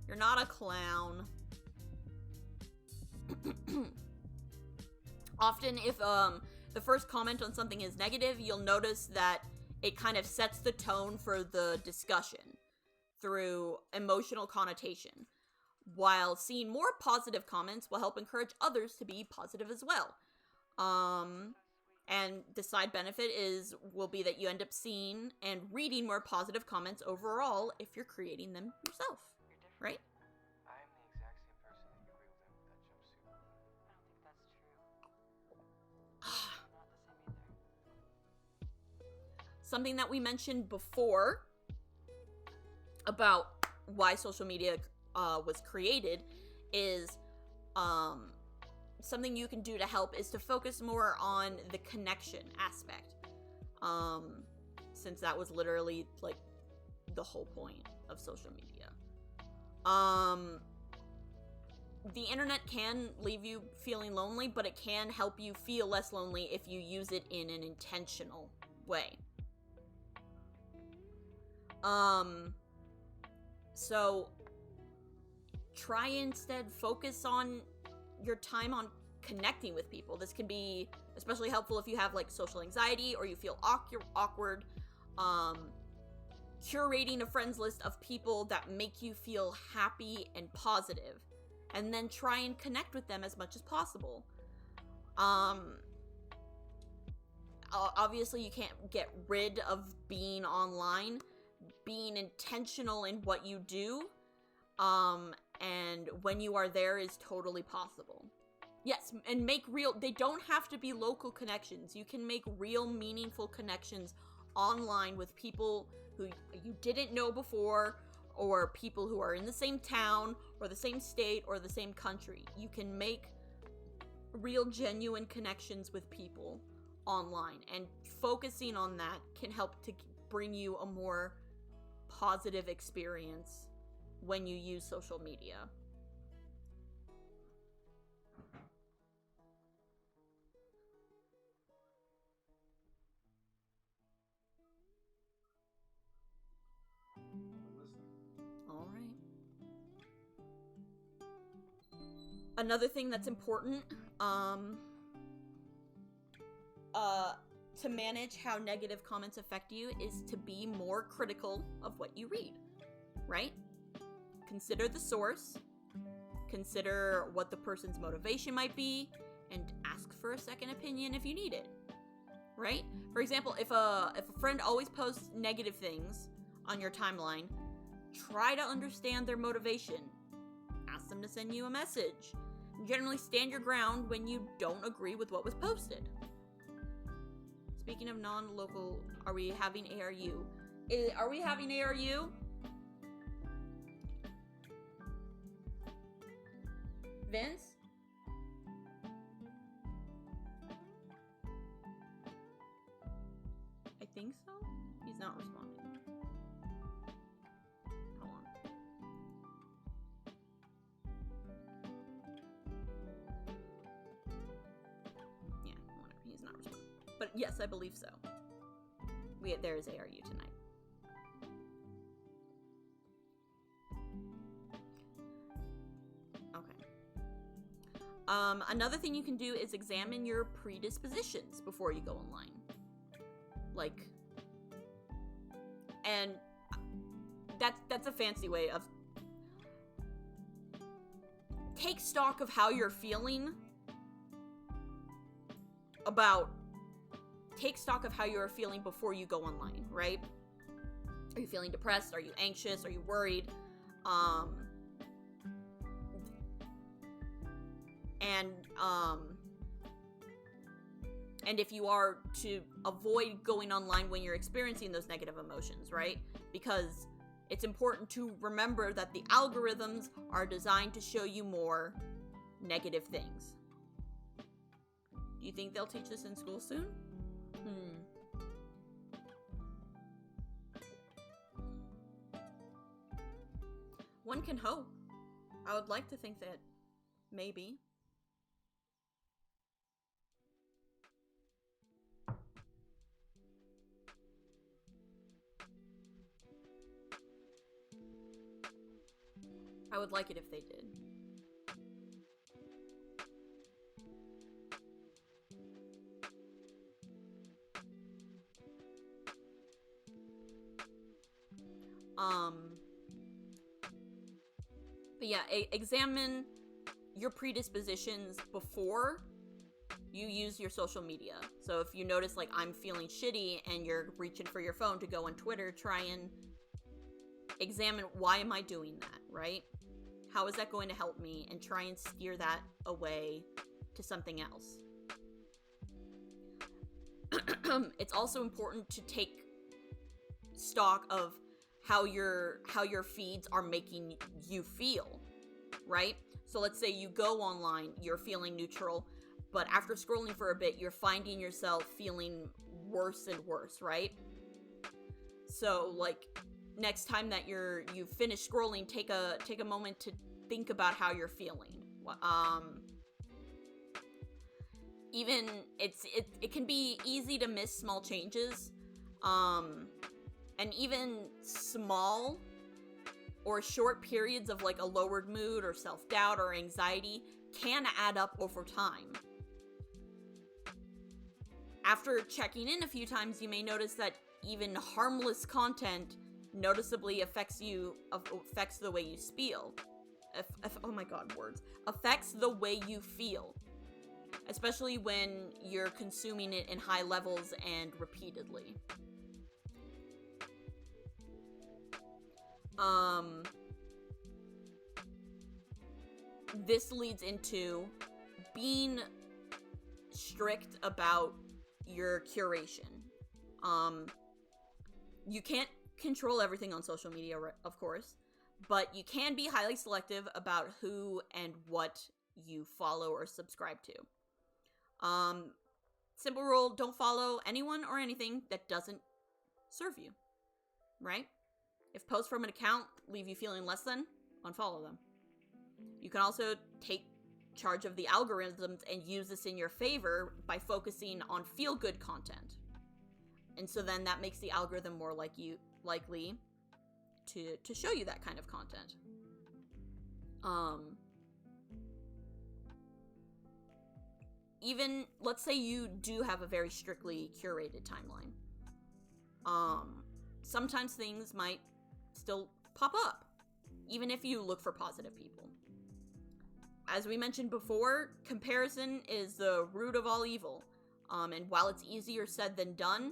You're not a clown. Often if the first comment on something is negative, you'll notice that it kind of sets the tone for the discussion through emotional connotation, while seeing more positive comments will help encourage others to be positive as well. And the side benefit will be that you end up seeing and reading more positive comments overall if you're creating them yourself, right? I'm the exact same person that you agree with with that jumpsuit. I don't think that's true. Not the same either. Something that we mentioned before about why social media was created is something you can do to help is to focus more on the connection aspect. Since that was literally, like, the whole point of social media. The internet can leave you feeling lonely, but it can help you feel less lonely if you use it in an intentional way. So try instead focus on your time on connecting with people. This can be especially helpful if you have like social anxiety or you feel awkward. Curating a friends list of people that make you feel happy and positive, and then try and connect with them as much as possible. Obviously you can't get rid of being online. Being intentional in what you do, and when you are there is totally possible. Yes, and make real, they don't have to be local connections. You can make real, meaningful connections online with people who you didn't know before, or people who are in the same town, or the same state, or the same country. You can make real, genuine connections with people online, and focusing on that can help to bring you a more positive experience when you use social media. All right. Another thing that's important, to manage how negative comments affect you is to be more critical of what you read, right? Consider the source, consider what the person's motivation might be, and ask for a second opinion if you need it, right? For example, if a friend always posts negative things on your timeline, try to understand their motivation. Ask them to send you a message. Generally stand your ground when you don't agree with what was posted. Speaking of non-local, are we having ARU? Are we having ARU? Vince? I think so? He's not responding. Hold on. Yeah, whatever. He's not responding. But yes, I believe so. There is ARU tonight. Okay. Another thing you can do is examine your predispositions before you go online. Like, and that's a fancy way of take stock of how you're feeling take stock of how you're feeling before you go online, right? Are you feeling depressed? Are you anxious? Are you worried? And if you are, to avoid going online when you're experiencing those negative emotions, right? Because it's important to remember that the algorithms are designed to show you more negative things. Do you think they'll teach this in school soon? One can hope. I would like to think that maybe. I would like it if they did. But yeah, examine your predispositions before you use your social media. So if you notice, like, I'm feeling shitty and you're reaching for your phone to go on Twitter, try and examine, why am I doing that, right? How is that going to help me? And try and steer that away to something else. It's also important to take stock of how your feeds are making you feel, right? So let's say you go online, you're feeling neutral, but after scrolling for a bit, you're finding yourself feeling worse and worse, right? So, like, next time that you've finished scrolling, take a moment to think about how you're feeling. Even it can be easy to miss small changes, and even small or short periods of like a lowered mood or self-doubt or anxiety can add up over time. After checking in a few times, you may notice that even harmless content noticeably affects the way you feel. Oh my god, words. Affects the way you feel. Especially when you're consuming it in high levels and repeatedly. This leads into being strict about your curation. You can't control everything on social media, of course, but you can be highly selective about who and what you follow or subscribe to. Simple rule, don't follow anyone or anything that doesn't serve you, right? If posts from an account leave you feeling less than, unfollow them. You can also take charge of the algorithms and use this in your favor by focusing on feel-good content. And so then that makes the algorithm more likely to show you that kind of content. Even, let's say you do have a very strictly curated timeline. Sometimes things might still pop up, even if you look for positive people. As we mentioned before, comparison is the root of all evil. And while it's easier said than done,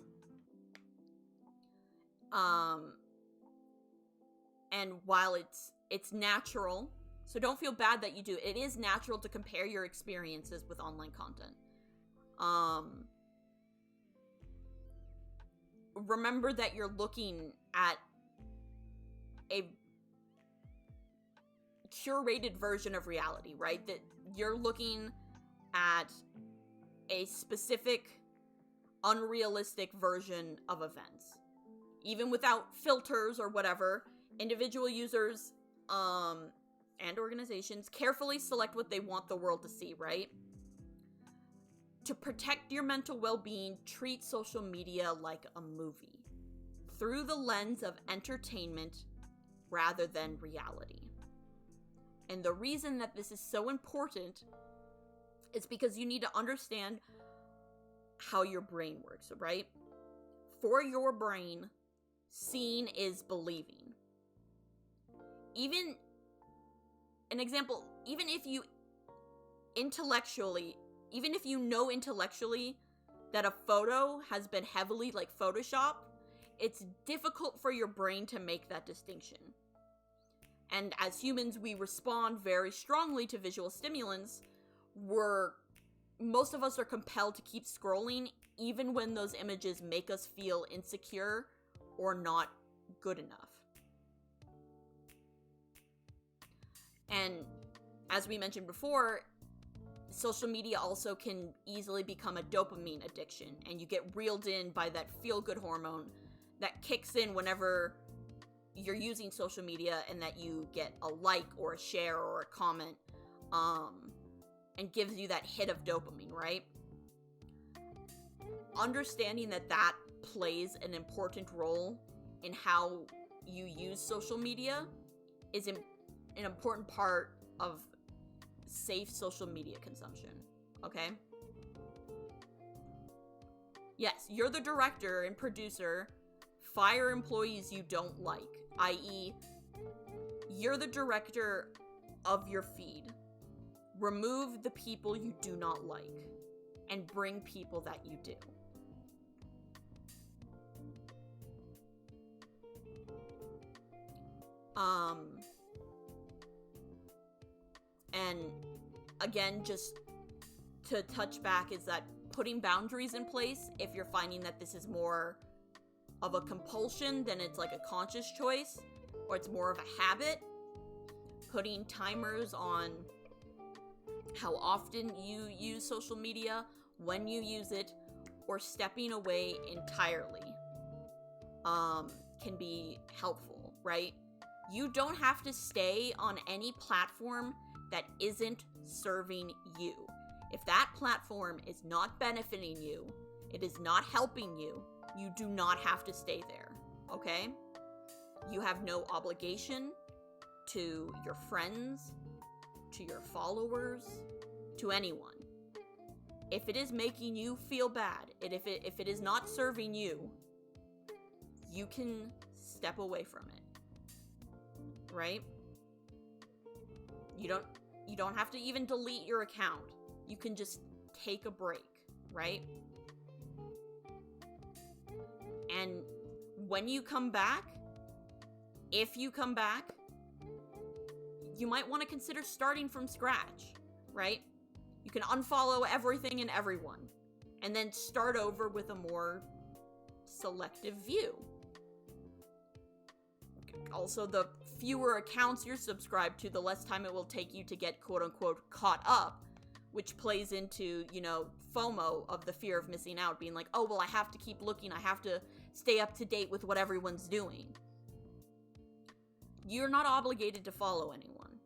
and while it's natural, so don't feel bad that you do. It is natural to compare your experiences with online content. Remember that you're looking at a curated version of reality, right? That you're looking at a specific, unrealistic version of events. Even without filters or whatever, individual users, and organizations carefully select what they want the world to see, right? To protect your mental well-being, treat social media like a movie, through the lens of entertainment rather than reality. And the reason that this is so important is because you need to understand how your brain works, right? For your brain, seeing is believing. Even if you know intellectually that a photo has been heavily photoshopped, it's difficult for your brain to make that distinction. And as humans, we respond very strongly to visual stimulants. Most of us are compelled to keep scrolling, even when those images make us feel insecure or not good enough. And as we mentioned before, social media also can easily become a dopamine addiction, and you get reeled in by that feel-good hormone that kicks in whenever you're using social media and that you get a like or a share or a comment, and gives you that hit of dopamine, right? Understanding that plays an important role in how you use social media is an important part of safe social media consumption, okay? Yes, you're the director and producer. Fire employees you don't like, i.e., you're the director of your feed. Remove the people you do not like and bring people that you do. And again, just to touch back, is that putting boundaries in place, if you're finding that this is more of a compulsion than it's like a conscious choice, or it's more of a habit, putting timers on how often you use social media, when you use it, or stepping away entirely can be helpful, right? You don't have to stay on any platform that isn't serving you. If that platform is not benefiting you, it is not helping you, you do not have to stay there, okay? You have no obligation to your friends, to your followers, to anyone. If it is making you feel bad, and if it is not serving you, you can step away from it, right? You don't have to even delete your account. You can just take a break, right? And when you come back, if you come back, you might want to consider starting from scratch, right? You can unfollow everything and everyone, and then start over with a more selective view. Also, the fewer accounts you're subscribed to, the less time it will take you to get quote-unquote caught up, which plays into, you know, FOMO, of the fear of missing out, being like, oh, well, I have to keep looking, I have to stay up to date with what everyone's doing. You're not obligated to follow anyone,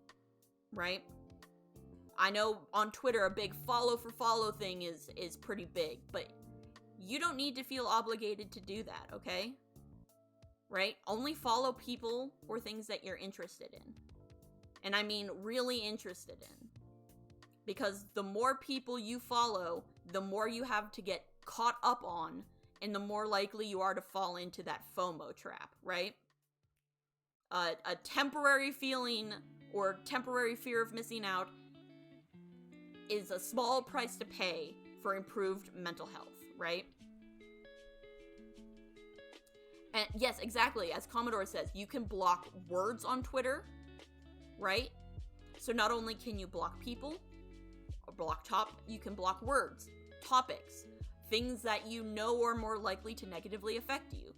right? I know on Twitter a big follow for follow thing is pretty big, but you don't need to feel obligated to do that, okay? Right? Only follow people or things that you're interested in. And I mean really interested in. Because the more people you follow, the more you have to get caught up on, and the more likely you are to fall into that FOMO trap, right? A temporary feeling or temporary fear of missing out is a small price to pay for improved mental health, right? And yes, exactly, as Commodore says, you can block words on Twitter, right? So not only can you block people, or you can block words, topics, things that you know are more likely to negatively affect you.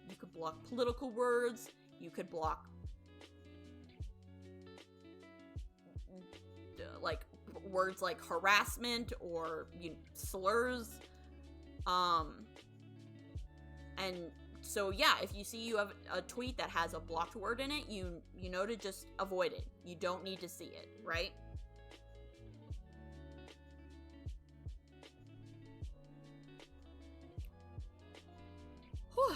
You could block political words, you could block like words like harassment or slurs. And so yeah, if you see you have a tweet that has a blocked word in it, you know to just avoid it. You don't need to see it, right? Whew.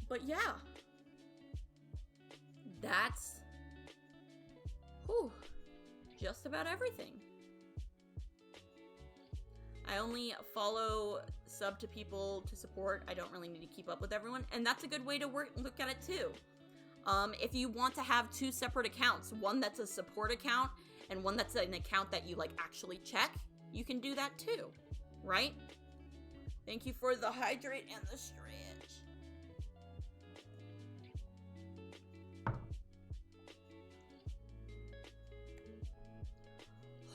But yeah, that's just about everything. I only follow sub to people to support. I don't really need to keep up with everyone, and that's a good way to look at it too. If you want to have two separate accounts, one that's a support account and one that's an account that you like actually check, you can do that too, right? Thank you for the hydrate and the stretch.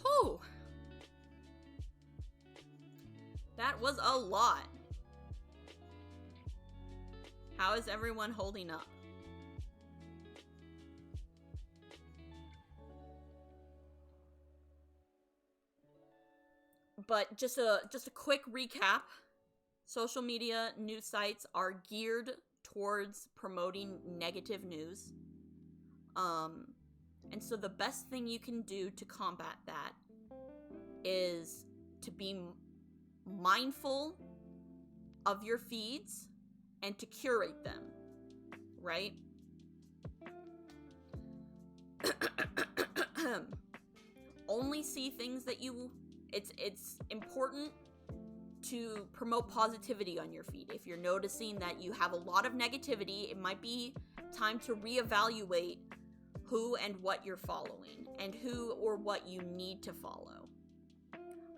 Whew. That was a lot. How is everyone holding up? But just a quick recap. Social media news sites are geared towards promoting negative news. And so the best thing you can do to combat that is to be mindful of your feeds and to curate them, right? Only see things that it's important to promote positivity on your feed. If you're noticing that you have a lot of negativity, it might be time to reevaluate who and what you're following and who or what you need to follow.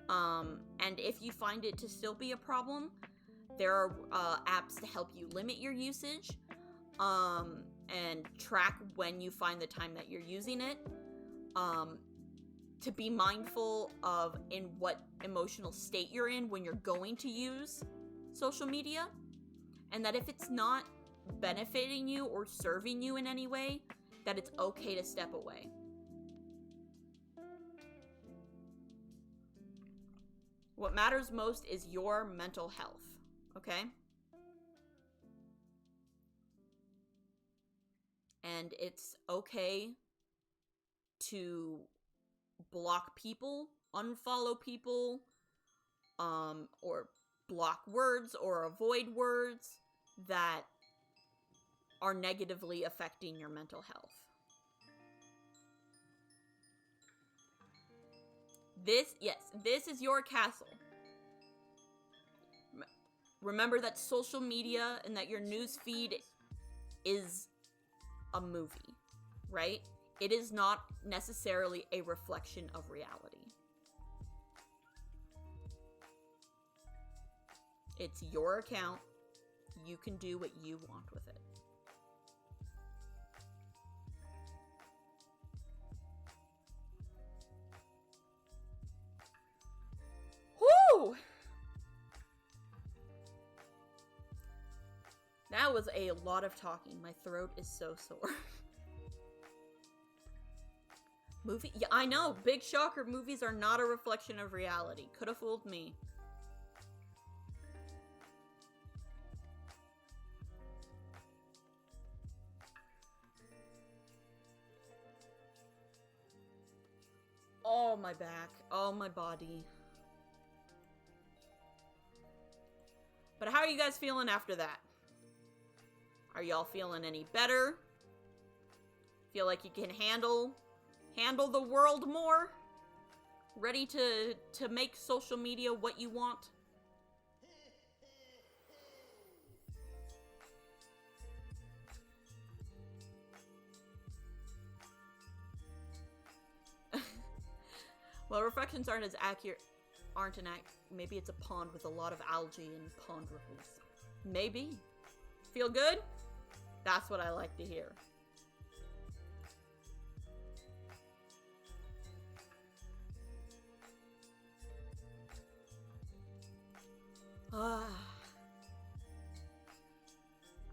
And if you find it to still be a problem, there are apps to help you limit your usage and track when you find the time that you're using it. To be mindful of in what emotional state you're in when you're going to use social media, and that if it's not benefiting you or serving you in any way, that it's okay to step away. What matters most is your mental health, okay? And it's okay to block people, unfollow people, or block words or avoid words that are negatively affecting your mental health. This is your castle. Remember that social media and that your news feed is a movie, right? It is not necessarily a reflection of reality. It's your account. You can do what you want with it. Whoo! That was a lot of talking. My throat is so sore. Movie? Yeah, I know. Big shocker. Movies are not a reflection of reality. Could have fooled me. Oh, my back. Oh, my body. But how are you guys feeling after that? Are y'all feeling any better? Feel like you can handle the world more? Ready to make social media what you want? Well, reflections aren't as accurate. Maybe it's a pond with a lot of algae and pond ripples. Maybe. Feel good? That's what I like to hear.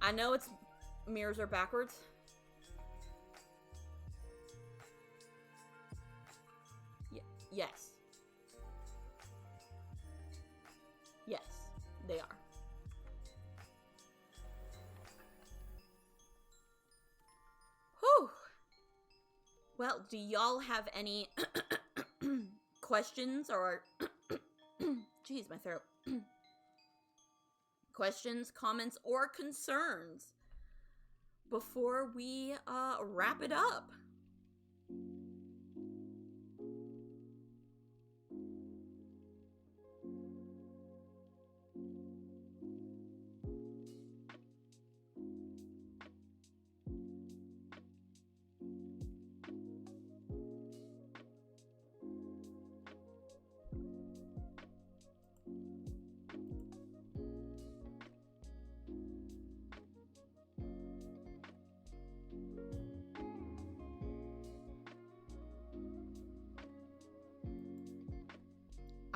I know it's mirrors are backwards. Yes. Yes, they are. Whew. Well, do y'all have any questions or... Jeez, my throat. Questions, comments, or concerns before we wrap it up?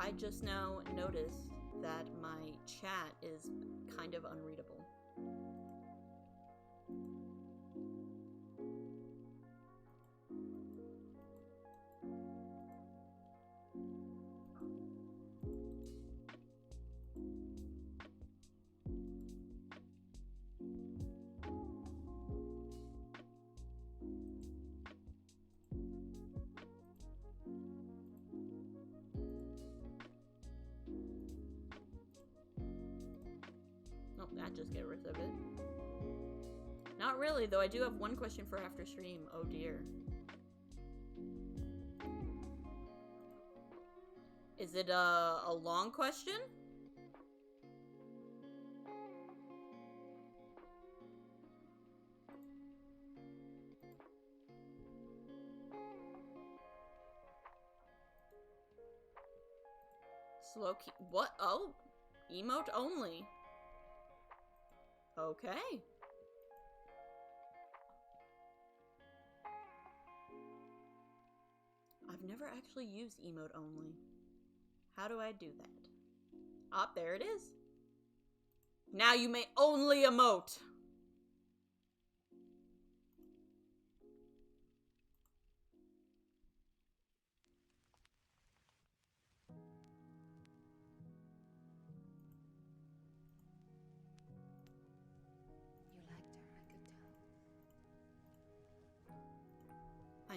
I just now noticed that my chat is kind of unreadable. That just get rid of it. Not really, though. I do have one question for after stream. Oh dear. Is it a long question? Slow key. What? Oh, emote only. Okay. I've never actually used emote only. How do I do that? Ah, there it is. Now you may only emote.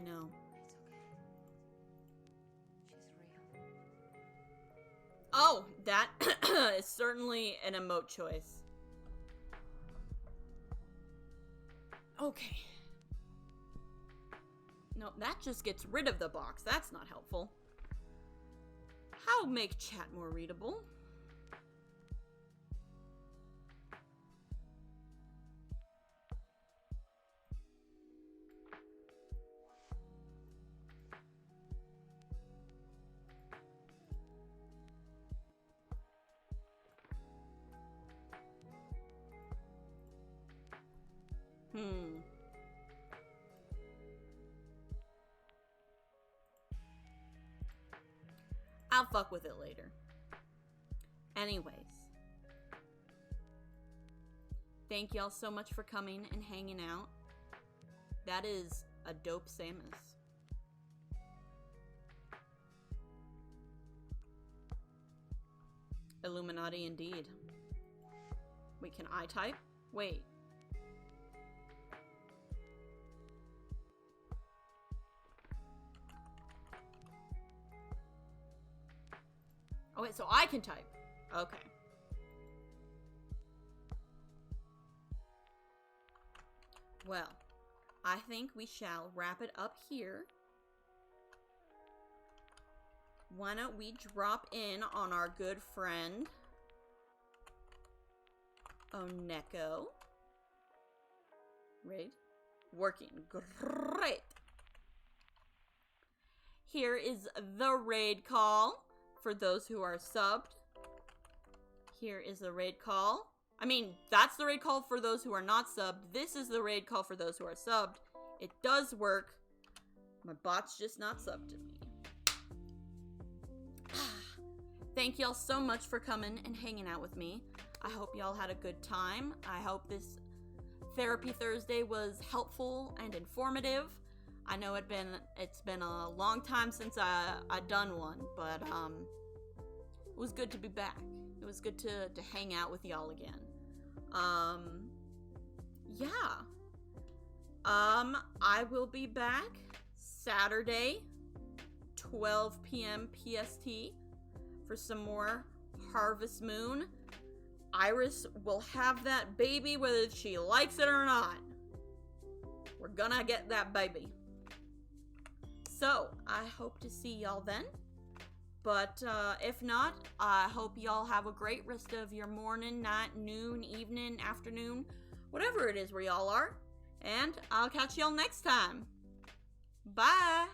know. It's okay. She's real. Oh, that is certainly an emote choice. Okay. No, that just gets rid of the box. That's not helpful. How make chat more readable? I'll fuck with it later. Anyways. Thank y'all so much for coming and hanging out. That is a dope Samus. Illuminati indeed. Wait, can I type? Wait. Oh, wait, so I can type. Okay. Well, I think we shall wrap it up here. Why don't we drop in on our good friend 𝒮𝓄𝓤𝓘𝒾𝒷𝑒. Raid. Working. Great. Here is the raid call for those who are subbed. Here is the raid call. I mean, that's the raid call for those who are not subbed. This is the raid call for those who are subbed. It does work. My bot's just not subbed to me. Thank y'all so much for coming and hanging out with me. I hope y'all had a good time. I hope this Therapy Thursday was helpful and informative. I know it's been a long time since I done one, but it was good to be back. It was good to hang out with y'all again. Yeah. I will be back Saturday, 12 p.m. PST for some more Harvest Moon. Iris will have that baby whether she likes it or not. We're gonna get that baby. So, I hope to see y'all then. But if not, I hope y'all have a great rest of your morning, night, noon, evening, afternoon, whatever it is where y'all are. And I'll catch y'all next time. Bye!